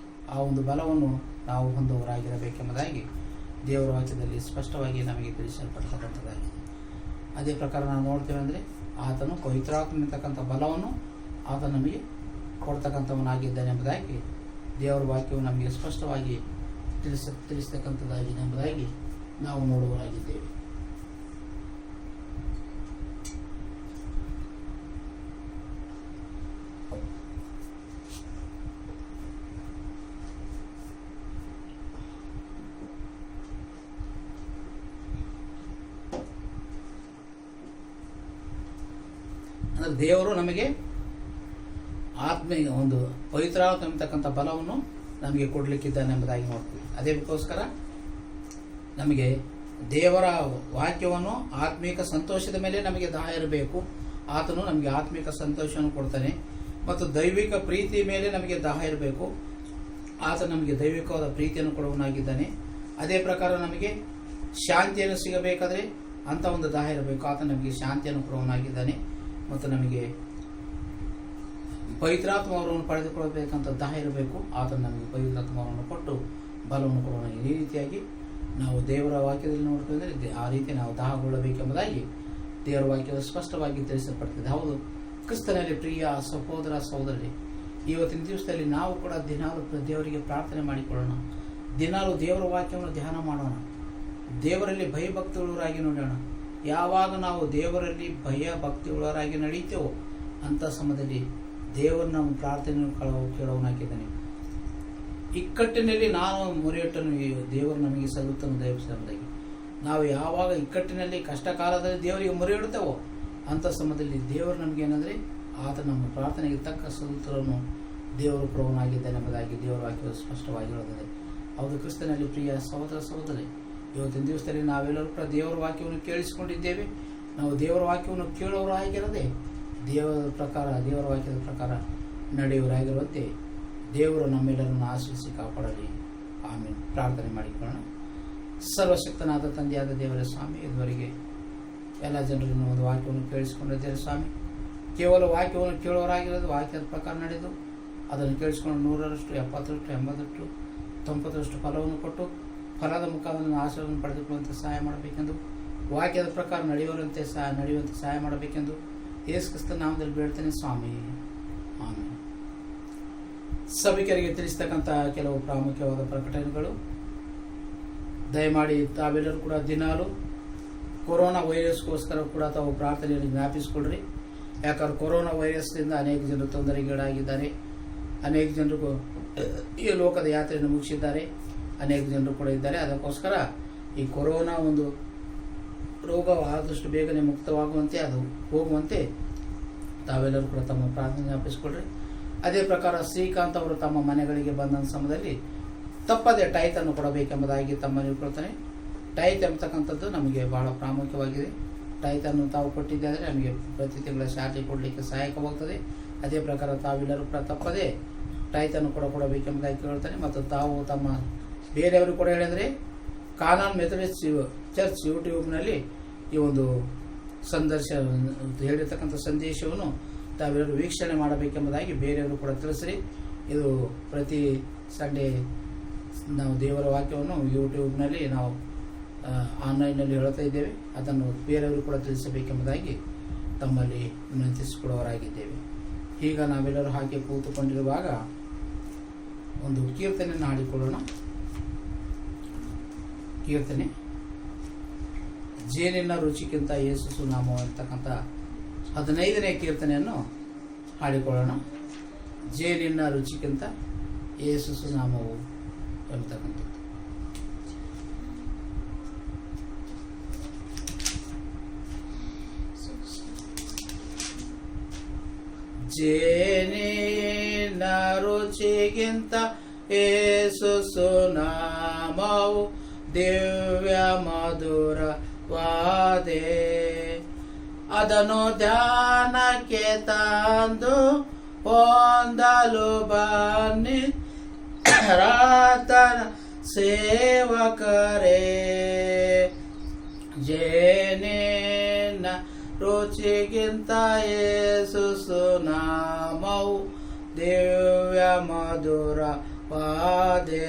ಆ ಒಂದು ಬಲವನ್ನು ನಾವು ಹೊಂದುವವರಾಗಿರಬೇಕೆಂಬುದಾಗಿ ದೇವರ ವಾಕ್ಯದಲ್ಲಿ ಸ್ಪಷ್ಟವಾಗಿ ನಮಗೆ ತಿಳಿಸಲ್ಪಡ್ತಕ್ಕಂಥದ್ದಾಗಿದೆ. ಅದೇ ಪ್ರಕಾರ ನಾವು ನೋಡ್ತೇವೆ ಅಂದರೆ ಆತನು ಪವಿತ್ರಾತ್ಮತಕ್ಕಂಥ ಬಲವನ್ನು ಆತ ನಮಗೆ ಕೊಡ್ತಕ್ಕಂಥವನಾಗಿದ್ದಾನೆ ಎಂಬುದಾಗಿ ದೇವರ ವಾಕ್ಯವು ನಮಗೆ ಸ್ಪಷ್ಟವಾಗಿ ತಿಳಿಸ್ತಕ್ಕಂಥದ್ದಾಗಿದೆ ಎಂಬುದಾಗಿ ನಾವು ನೋಡುವರಾಗಿದ್ದೇವೆ. ಅಂದರೆ ದೇವರು ನಮಗೆ ಆತ್ಮೀಯ ಒಂದು ಪವಿತ್ರಾತ್ಮ ಎಂಬತಕ್ಕಂಥ ಬಲವನ್ನು ನಮಗೆ ಕೊಡಲಿಕ್ಕಿದ್ದಾನೆ ಎಂಬುದಾಗಿ ನೋಡ್ತೀವಿ. ಅದಕ್ಕೋಸ್ಕರ ನಮಗೆ ದೇವರ ವಾಕ್ಯವನ್ನು ಆತ್ಮಿಕ ಸಂತೋಷದ ಮೇಲೆ ನಮಗೆ ದಾಹ ಇರಬೇಕು. ಆತನು ನಮಗೆ ಆತ್ಮಿಕ ಸಂತೋಷವನ್ನು ಕೊಡ್ತಾನೆ. ಮತ್ತು ದೈವಿಕ ಪ್ರೀತಿ ಮೇಲೆ ನಮಗೆ ದಾಹ ಇರಬೇಕು. ಆತ ನಮಗೆ ದೈವಿಕವಾದ ಪ್ರೀತಿಯನ್ನು ಕೊಡುವನಾಗಿದ್ದಾನೆ. ಅದೇ ಪ್ರಕಾರ ನಮಗೆ ಶಾಂತಿಯನ್ನು ಸಿಗಬೇಕಾದ್ರೆ ಅಂಥ ಒಂದು ದಾಹ ಇರಬೇಕು. ಆತ ನಮಗೆ ಶಾಂತಿಯನ್ನು ಕೊಡುವನಾಗಿದ್ದಾನೆ. ಮತ್ತು ನಮಗೆ ಪವಿತ್ರಾತ್ಮವರನ್ನು ಪಡೆದುಕೊಳ್ಳಬೇಕಂತ ದಾಹ ಇರಬೇಕು. ಆತನು ನಮಗೆ ಪವಿತ್ರಾತ್ಮವರನ್ನು ಕೊಟ್ಟು ಬಲವನ್ನು ಕೊಡೋಣ. ಈ ರೀತಿಯಾಗಿ ನಾವು ದೇವರ ವಾಕ್ಯದಲ್ಲಿ ನೋಡ್ತೀವಿ ಅಂದರೆ ಆ ರೀತಿ ನಾವು ದಾಹಗೊಳ್ಳಬೇಕೆಂಬುದಾಗಿ ದೇವರ ವಾಕ್ಯವು ಸ್ಪಷ್ಟವಾಗಿ ತಿಳಿಸಲ್ಪಡ್ತದೆ. ಹೌದು, ಕ್ರಿಸ್ತನಲ್ಲಿ ಪ್ರಿಯ ಸಹೋದರ ಸಹೋದರಿ, ಇವತ್ತಿನ ದಿವಸದಲ್ಲಿ ನಾವು ಕೂಡ ದಿನಾಲು ದೇವರಿಗೆ ಪ್ರಾರ್ಥನೆ ಮಾಡಿಕೊಳ್ಳೋಣ. ದಿನಾಲು ದೇವರ ವಾಕ್ಯವನ್ನು ಧ್ಯಾನ ಮಾಡೋಣ. ದೇವರಲ್ಲಿ ಭಯಭಕ್ತಿಯುಳ್ಳವರಾಗಿ ನೋಡೋಣ. ಯಾವಾಗ ನಾವು ದೇವರಲ್ಲಿ ಭಯ ಭಕ್ತಿಯುಳ್ಳವರಾಗಿ ನಡೀತೇವೋ ಅಂಥ ಸಮಯದಲ್ಲಿ ದೇವರು ನಮ್ಮ ಪ್ರಾರ್ಥನೆಯನ್ನು ಕೇಳೋನಾಗಿದ್ದಾನೆ. ಇಕ್ಕಟ್ಟಿನಲ್ಲಿ ನಾನು ಮೊರೆಯಿಟ್ಟನು, ದೇವರು ನಮಗೆ ಸಲ್ಲುತ್ತನು ದಯವಿಸದಾಗಿ. ನಾವು ಯಾವಾಗ ಇಕ್ಕಟ್ಟಿನಲ್ಲಿ ಕಷ್ಟ ಕಾಲದಲ್ಲಿ ದೇವರಿಗೆ ಮೊರೆಯಿಡುತ್ತೇವೋ ಅಂಥ ಸಮಯದಲ್ಲಿ ದೇವರು ನಮಗೇನೆಂದರೆ ಆತ ನಮ್ಮ ಪ್ರಾರ್ಥನೆಗೆ ತಕ್ಕ ಸಲ್ಲುತ್ತರನ್ನು ದೇವರು ಕೊಡುವನಾಗಿದ್ದಾನೆ ಎಂಬುದಾಗಿ ದೇವರ ವಾಕ್ಯವು ಸ್ಪಷ್ಟವಾಗಿ ಹೇಳುತ್ತದೆ. ಹೌದು, ಕ್ರಿಸ್ತನಲ್ಲಿ ಪ್ರಿಯ ಸಹೋದರ ಸಹೋದರಿ, ಇವತ್ತಿನ ದಿವಸದಲ್ಲಿ ನಾವೆಲ್ಲರೂ ಕೂಡ ದೇವರ ವಾಕ್ಯವನ್ನು ಕೇಳಿಸಿಕೊಂಡಿದ್ದೇವೆ. ನಾವು ದೇವರ ವಾಕ್ಯವನ್ನು ಕೇಳೋರಾಗಿರದೆ ದೇವರ ವಾಕ್ಯದ ಪ್ರಕಾರ ನಡೆಯುವರಾಗಿರುವಂತೆ ದೇವರು ನಮ್ಮೆಲ್ಲರನ್ನು ಆಶೀರ್ವಿಸಿ ಕಾಪಾಡಲಿ. ಆಮೇಲೆ ಪ್ರಾರ್ಥನೆ ಮಾಡಿಕೊಳ್ಳೋಣ. ಸರ್ವಶಕ್ತನಾದ ತಂದೆಯಾದ ದೇವರ ಸ್ವಾಮಿ, ಇದುವರೆಗೆ ಎಲ್ಲ ಜನರನ್ನು ಒಂದು ವಾಕ್ಯವನ್ನು ಕೇಳಿಸಿಕೊಂಡಿದ್ದೇವೆ ಸ್ವಾಮಿ. ಕೇವಲ ವಾಕ್ಯವನ್ನು ಕೇಳೋರಾಗಿರೋದು, ವಾಕ್ಯದ ಪ್ರಕಾರ ನಡೆದು ಅದನ್ನು ಕೇಳಿಸ್ಕೊಂಡು 100ರಷ್ಟು 70ರಷ್ಟು 80ರಷ್ಟು 90ರಷ್ಟು ಫಲವನ್ನು ಕೊಟ್ಟು ಫಲದ ಮುಖಾಂತರ ಆಶೀರ್ವಾದವನ್ನು ಪಡೆದುಕೊಳ್ಳುವಂತೆ ಸಹಾಯ ಮಾಡಬೇಕೆಂದು, ವಾಕ್ಯದ ಪ್ರಕಾರ ನಡೆಯುವಂತೆ ಸಹಾಯ ಮಾಡಬೇಕೆಂದು ಯೇಸು ಕ್ರಿಸ್ತನ ನಾಮದಲ್ಲಿ ಬೇಡ್ತೇನೆ ಸ್ವಾಮಿ. ಆಮೇಲೆ ಸಭಿಕರಿಗೆ ತಿಳಿಸ್ತಕ್ಕಂಥ ಕೆಲವು ಪ್ರಾಮುಖ್ಯವಾದ ಪ್ರಕಟಣೆಗಳು. ದಯಮಾಡಿ ತಾವೆಲ್ಲರೂ ಕೂಡ ದಿನಾಲು ಕೊರೋನಾ ವೈರಸ್ಗೋಸ್ಕರ ಕೂಡ ತಾವು ಪ್ರಾರ್ಥನೆಯಲ್ಲಿ ಜ್ಞಾಪಿಸಿಕೊಳ್ಳ್ರಿ. ಯಾಕಂದ್ರೆ ಕೊರೋನಾ ವೈರಸ್ನಿಂದ ಅನೇಕ ಜನರು ತೊಂದರೆಗೀಡಾಗಿದ್ದಾರೆ. ಅನೇಕ ಜನರು ಈ ಲೋಕದ ಯಾತ್ರೆಯನ್ನು ಮುಗಿಸಿದ್ದಾರೆ. ಅನೇಕ ಜನರು ಕೂಡ ಇದ್ದಾರೆ. ಅದಕ್ಕೋಸ್ಕರ ಈ ಕೊರೋನಾ ಒಂದು ರೋಗ ಆದಷ್ಟು ಬೇಗನೆ ಮುಕ್ತವಾಗುವಂತೆ, ಅದು ಹೋಗುವಂತೆ ತಾವೆಲ್ಲರೂ ಕೂಡ ತಮ್ಮ ಪ್ರಾರ್ಥನೆ ಜ್ಞಾಪಿಸಿಕೊಳ್ಳ್ರಿ. ಅದೇ ಪ್ರಕಾರ ಶ್ರೀಕಾಂತ್ ಅವರು ತಮ್ಮ ಮನೆಗಳಿಗೆ ಬಂದ ಸಮಯದಲ್ಲಿ ತಪ್ಪದೆ ಟೈತನ್ನು ಕೊಡಬೇಕೆಂಬುದಾಗಿ ತಮ್ಮಲ್ಲಿ ಕೊಡ್ತಾನೆ. ಟೈತ್ ಎಂಬತಕ್ಕಂಥದ್ದು ನಮಗೆ ಬಹಳ ಪ್ರಾಮುಖ್ಯವಾಗಿದೆ. ಟೈತನ್ನು ತಾವು ಕೊಟ್ಟಿದ್ದಾದರೆ ನಮಗೆ ಪ್ರತಿ ತಿಂಗಳ ಶಾಲೆ ಕೊಡಲಿಕ್ಕೆ ಸಹಾಯಕವಾಗ್ತದೆ. ಅದೇ ಪ್ರಕಾರ ತಾವೆಲ್ಲರೂ ಕೂಡ ತಪ್ಪದೆ ಟೈತನ್ನು ಕೊಡಬೇಕೆಂಬುದಾಗಿ ಕೇಳ್ತಾನೆ. ಮತ್ತು ತಾವು ತಮ್ಮ ಬೇರೆಯವರು ಕೂಡ ಹೇಳಿದರೆ ಕಾನಾನ್ ಮೆಥಡಿಸ್ಟ್ ಚರ್ಚ್ ಯೂಟ್ಯೂಬ್ನಲ್ಲಿ ಈ ಒಂದು ಹೇಳಿರ್ತಕ್ಕಂಥ ಸಂದೇಶವನ್ನು ತಾವೆಲ್ಲರೂ ವೀಕ್ಷಣೆ ಮಾಡಬೇಕೆಂಬುದಾಗಿ ಬೇರೆಯವರು ಕೂಡ ತಿಳಿಸ್ರಿ. ಇದು ಪ್ರತಿ ಸಂಡೇ ನಾವು ದೇವರ ವಾಕ್ಯವನ್ನು ಯೂಟ್ಯೂಬ್ನಲ್ಲಿ ನಾವು ಆನ್ಲೈನ್ನಲ್ಲಿ ಹೇಳ್ತಾ ಇದ್ದೇವೆ. ಅದನ್ನು ಬೇರೆಯವರು ಕೂಡ ತಿಳಿಸಬೇಕೆಂಬುದಾಗಿ ತಮ್ಮಲ್ಲಿ ವಿನಂತಿಸಿಕೊಡುವವರಾಗಿದ್ದೇವೆ. ಈಗ ನಾವೆಲ್ಲರೂ ಹಾಕಿ ಕೂತುಕೊಂಡಿರುವಾಗ ಒಂದು ಕೀರ್ತನೆಯನ್ನು ಹಾಡಿಕೊಳ್ಳೋಣ. ಕೀರ್ತನೆ ಜೇನಿನ ರುಚಿಗಿಂತ ಯೇಸು ನಾಮ ಅಂತಕ್ಕಂಥ 15ನೇ ಕೀರ್ತನೆಯನ್ನು ಹಾಡಿಕೊಳ್ಳೋಣ. ಜೇನಿನ ರುಚಿಗಿಂತ ಯೇಸು ನಾಮವು ಎಂಬತಕ್ಕಂಥದ್ದು. ಜೇನಿನ ರುಚಿಗಿಂತ ಯೇಸು ನಾಮವು ದಿವ್ಯ ಮಧುರವಾದೆ. ಅದನ್ನು ಧ್ಯಾನಕ್ಕೆ ತಂದು ಹೊಂದಲು ಬನ್ನಿ ರಾತನ ಸೇವಕರೇ. ಜೇನಿನ ರುಚಿಗಿಂತ ಯೇಸು ನಾಮವು ದಿವ್ಯ ಮಧುರವಾದೆ. ವಾದೆ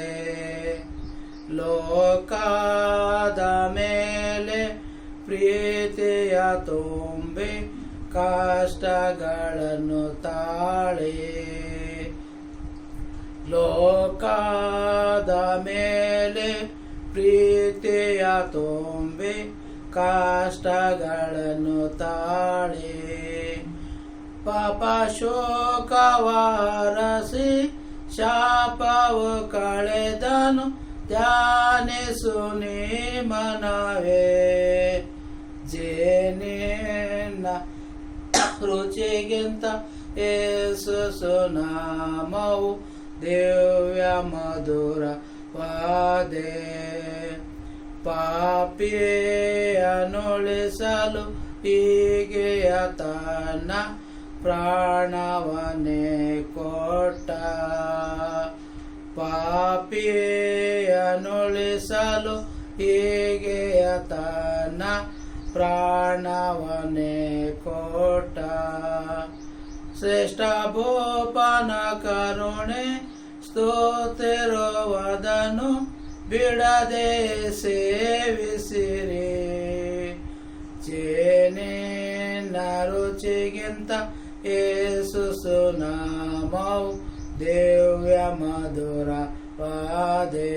ಲೋಕದ ಮೇಲೆ ಪ್ರೀತಿಯ ತುಂಬಿ ಕಷ್ಟಗಳನ್ನು ತಾಳೆ ಲೋಕದ ಮೇಲೆ ಪ್ರೀತಿಯ ತುಂಬಿ ಕಷ್ಟಗಳನ್ನು ತಾಳೆ ಪಾಪ ಶೋಕವಾರಸಿ ಶಾಪವು ಕಳೆದನು ಧ್ಯಾನಿಸು ನೀ ಮನವೇ ಜೇನಿನ ರುಚಿಗಿಂತ ಯೇಸು ಸುನಾಮವು ದಿವ್ಯ ಮಧುರವಾದೆ ಪಾಪಿಯನುಳಿಸಲು ಹೀಗೆಯ ತನ್ನ ಪ್ರಾಣವನ್ನೇ ಕೊಟ್ಟ ಪಾಪಿಯನುಳಿಸಲು ಹೀಗೆಯ ತನ್ನ ಪ್ರಾಣವನ್ನೇ ಕೊಟ್ಟ ಶ್ರೇಷ್ಠ ಭೂಪನ ಕರುಣೆ ಸ್ತೋತಿರುವುದನ್ನು ಬಿಡದೆ ಸೇವಿಸಿರಿ ಜೇನಿನ ರುಚಿಗಿಂತ ಯೇಸು ಸುನಾಮವು ದಿವ್ಯ ಮಧುರವಾದೆ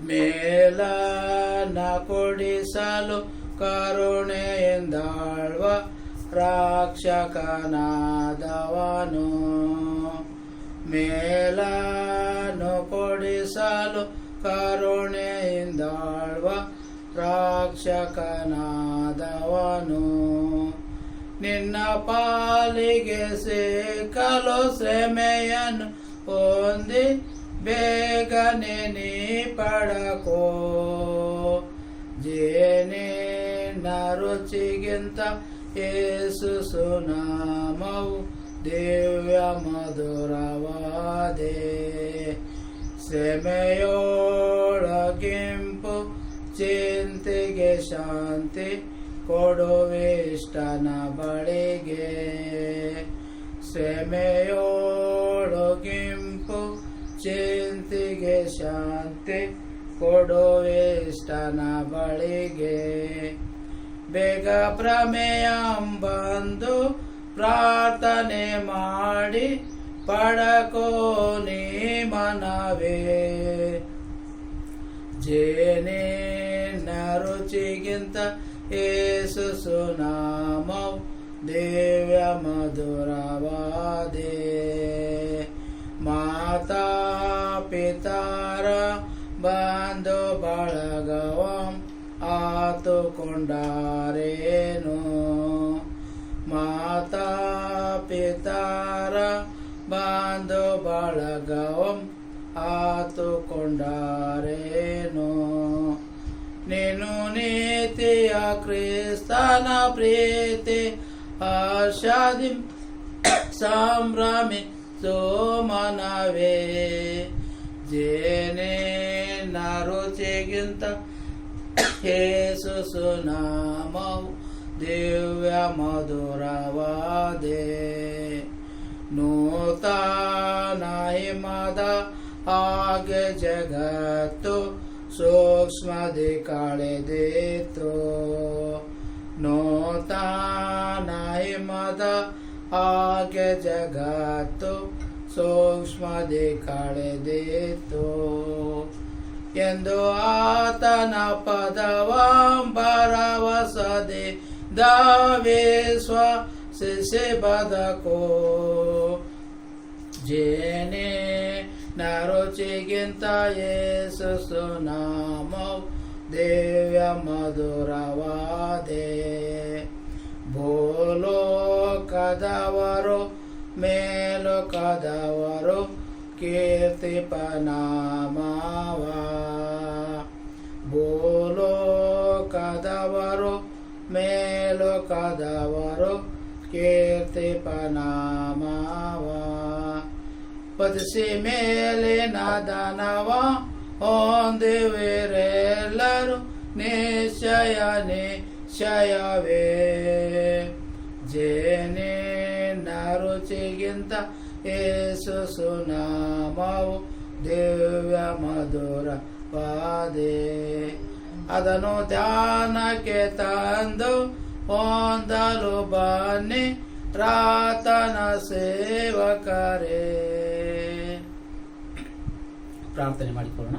ಮೇಲನ ಕೊಡಿಸಲು ಕರುಣೆಯಿಂದಾಳುವ ರಕ್ಷಕನಾದವನು ಮೇಲನು ಕೊಡಿಸಲು ಕರುಣೆಯಿಂದಾಳುವ ರಕ್ಷಕನಾದವನು ನಿನ್ನ ಪಾಲಿಗೆ ಸಿಕ್ಕಲು ಶ್ರಮೆಯನ್ನು ಹೊಂದಿ ಬೇಗನೆ ನೀ ಪಡಕೋ ಜೇನಿನ ರುಚಿಗಿಂತ ಯೇಸು ಸುನಾಮವು ದಿವ್ಯ ಮಧುರವಾದೆ ಶ್ರಮೆಯೊಳಗಿಂಪು ಚಿಂತೆಗೆ ಶಾಂತಿ ಕೊಡುವಿಷ್ಟನ ಬಳಿಗೆ ಶ್ರಮೆಯೊಳಗಿಂಪು ಚಿಂತೆಗೆ ಶಾಂತಿ ಕೊಡುವಿಷ್ಟನ ಬಳಿಗೆ ಬೇಗ ಭ್ರಮೆಯಂಬಂದು ಪ್ರಾರ್ಥನೆ ಮಾಡಿ ಪಡಕೋ ನೀ ಮನವೇ ಜೇನಿನ ರುಚಿಗಿಂತ ಯೇಸು ಸುನಾಮವು ದಿವ್ಯ ಮಧುರವಾದೆ ಮಾತಾ ಪಿತಾರ ಬಂಧು ಬಳಗವಂ ಆತುಕೊಂಡಾರೇನು ಮಾತಾ ಪಿತಾರ ಬಂಧು ಬಳಗವಂ ಆತುಕೊಂಡಾರೇನು ನೀನು ನೀತಿಯ ಕ್ರಿಸ್ತನ ಪ್ರೀತಿ ಹರ್ಷದಿ ಸಂಭ್ರಮಿ ಸೋಮನವೇ ಜೇನಿನ ರುಚಿಗಿಂತ ಯೇಸು ಸುನಾಮವು ದಿವ್ಯ ಮಧುರವಾದೆ ನೂತನ ಹಿಮದ ಹಾಗೆ ಜಗತ್ತು ಸೂಕ್ಷ್ಮದಿ ಕಳೆದಿತ್ತು ನೂತನ ಹಿಮದ ಹಾಗೆ ಜಗತ್ತು ಸೂಕ್ಷ್ಮದಿ ಕಳೆದಿತ್ತು ಎಂದು ಆತನ ಪದವಂಬರವಸದೆ ದಾವಿಶ್ವಾಸಿಸಿ ಬದಕೋ ಜೇನಿನ ರುಚಿಗಿಂತ ಯೇಸು ಸುನಾಮವು ದಿವ್ಯ ಮಧುರವಾದೆ ಭೂಲೋಕದವರು ಮೇಲೋಕದವರು ಕೀರ್ತಿಪನಾಮವ ಭೂಲೋಕದವರು ಮೇಲೋಕದವರು ಕೀರ್ತಿಪನಾಮವ ಪದಿಸಿ ಮೇಲಿನ ದಾನವ ಹೊಂದಿವಿರೆಲ್ಲರೂ ನಿಶ್ಚಯ ನಿಶ್ಚಯವೇ ಜೇನಿನ ರುಚಿಗಿಂತ ಯೇಸು ಸುನಾಮವು ದಿವ್ಯ ಮಧುರ ವಾದೆ. ಅದನ್ನು ಧ್ಯಾನಕ್ಕೆ ತಂದು ಹೊಂದಲು ಬನ್ನಿ ರಾತನ ಸೇವಕರೇ. ಪ್ರಾರ್ಥನೆ ಮಾಡಿಕೊಳ್ಳೋಣ.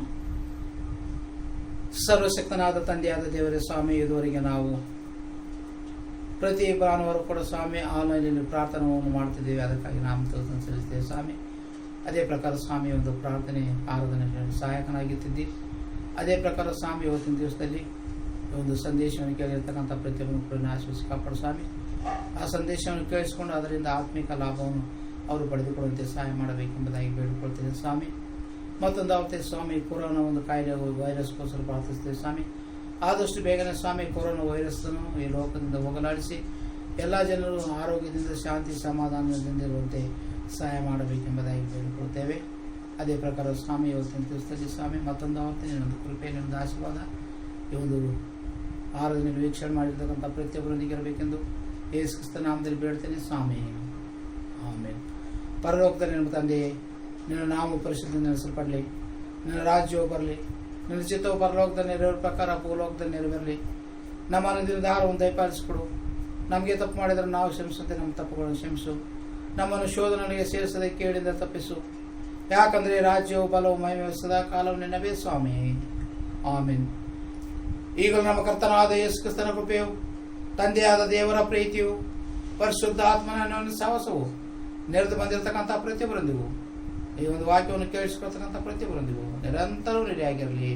ಸರ್ವಶಕ್ತನಾದ ತಂದೆಯಾದ ದೇವರೇ ಸ್ವಾಮಿ, ಇದುವರೆಗೆ ನಾವು ಪ್ರತಿ ಭಾನುವಾರ ಕೂಡ ಸ್ವಾಮಿ ಆನ್ಲೈನಲ್ಲಿ ಪ್ರಾರ್ಥನೆಯನ್ನು ಮಾಡ್ತಿದ್ದೇವೆ. ಅದಕ್ಕಾಗಿ ನಾವು ಸಲ್ಲಿಸ್ತೇವೆ ಸ್ವಾಮಿ. ಅದೇ ಪ್ರಕಾರ ಸ್ವಾಮಿ ಒಂದು ಪ್ರಾರ್ಥನೆ ಆರಾಧನೆ ಸಹಾಯಕನಾಗಿತ್ತಿದ್ದಿ. ಅದೇ ಪ್ರಕಾರ ಸ್ವಾಮಿ ಇವತ್ತಿನ ದಿವಸದಲ್ಲಿ ಒಂದು ಸಂದೇಶವನ್ನು ಕೇಳಿರ್ತಕ್ಕಂಥ ಪ್ರತಿಯೊಬ್ಬರನ್ನು ಕೂಡ ಆಶೀರ್ವದಿಸಿ ಕಾಪಾಡು ಸ್ವಾಮಿ. ಆ ಸಂದೇಶವನ್ನು ಕೇಳಿಸಿಕೊಂಡು ಅದರಿಂದ ಆತ್ಮಿಕ ಲಾಭವನ್ನು ಅವರು ಪಡೆದುಕೊಳ್ಳುವಂತೆ ಸಹಾಯ ಮಾಡಬೇಕೆಂಬುದಾಗಿ ಬೇಡಿಕೊಳ್ತೇನೆ ಸ್ವಾಮಿ. ಮತ್ತೊಂದು ಅವತ್ತೇ ಸ್ವಾಮಿ ಕೊರೋನಾ ಒಂದು ಕಾಯಿಲೆ ವೈರಸ್ಗೋಸ್ಕರ ಪ್ರಾರ್ಥಿಸ್ತೇವೆ ಸ್ವಾಮಿ. ಆದಷ್ಟು ಬೇಗನೆ ಸ್ವಾಮಿ ಕೊರೋನಾ ವೈರಸ್ಸನ್ನು ಈ ಲೋಕದಿಂದ ಹೋಗಲಾಡಿಸಿ ಎಲ್ಲ ಜನರು ಆರೋಗ್ಯದಿಂದ ಶಾಂತಿ ಸಮಾಧಾನದಿಂದ ಇರುವಂತೆ ಸಹಾಯ ಮಾಡಬೇಕೆಂಬುದಾಗಿ ಬೇಡಿಕೊಳ್ತೇವೆ. ಅದೇ ಪ್ರಕಾರ ಸ್ವಾಮಿ ಇವತ್ತಿನ ದಿವಸದಲ್ಲಿ ಸ್ವಾಮಿ ಮತ್ತೊಂದು ಅವತ್ತೇ ನಿನ್ನೊಂದು ಕೃಪೆ, ನಿನ್ನೊಂದು ಆಶೀರ್ವಾದ ಈ ಒಂದು ಆರಾಧನೆ ವೀಕ್ಷಣೆ ಮಾಡಿರ್ತಕ್ಕಂಥ ಪ್ರತಿಯೊಬ್ಬರೊಂದಿಗೆ ಇರಬೇಕೆಂದು ಯೇಸು ಕ್ರಿಸ್ತ ನಾಮದಲ್ಲಿ ಬೇಡ್ತೇನೆ ಸ್ವಾಮಿ. ಆಮೇಲೆ ಪರಲೋಕದಲ್ಲಿ ನಿಮ್ಮ ತಂದೆಯೇ, ನಿನ್ನ ನಾಮ ಪರಿಶುದ್ಧ ನೆಲೆಸಲ್ಪಡಲಿ, ನಿನ್ನ ರಾಜ್ಯವು ಬರಲಿ, ನಿನ್ನ ಚಿತ್ತವು ಪರಲೋಕದಲ್ಲಿ ನೆರವೇರ ಪ್ರಕಾರ ಭೂಲೋಕದಲ್ಲಿ ನೆರವೇರಲಿ. ನಮ್ಮ ಅನುದಿನದ ಆಹಾರವನ್ನು ದಯಪಾಲಿಸಿಕೊಡು. ನಮಗೆ ತಪ್ಪು ಮಾಡಿದರೆ ನಾವು ಕ್ಷಮಿಸುತ್ತೆ, ನಮ್ಮ ತಪ್ಪುಗಳನ್ನು ಕ್ಷಮಿಸು. ನಮ್ಮನ್ನು ಶೋಧನೆಗೆ ಸೇರಿಸದೆ ಕೇಳಿದ ತಪ್ಪಿಸು. ಯಾಕಂದರೆ ರಾಜ್ಯವು ಬಲವು ಮಹಿಮೆಯು ಸದಾ ಕಾಲವು ನಿನ್ನವೇ ಸ್ವಾಮಿ. ಆಮೇನ್. ಈಗಲೂ ನಮ್ಮ ಕರ್ತನಾದ ಯೇಸು ಕ್ರಿಸ್ತನ ಕೃಪೆಯು, ತಂದೆಯಾದ ದೇವರ ಪ್ರೀತಿಯು, ಪರಿಶುದ್ಧ ಆತ್ಮನ ಸಹವಾಸವು ನೆರೆದು ಬಂದಿರತಕ್ಕಂಥ ಪ್ರತಿಯೊಬ್ಬರೊಂದಿಗೂ, ಈ ಒಂದು ವಾಕ್ಯವನ್ನು ಕೇಳಿಸಿಕೊಳ್ತಕ್ಕಂಥ ಪ್ರತಿಯೊಬ್ಬರೊಂದಿಗೂ ನಿರಂತರವೂ ನೆಲೆಯಾಗಿರಲಿ.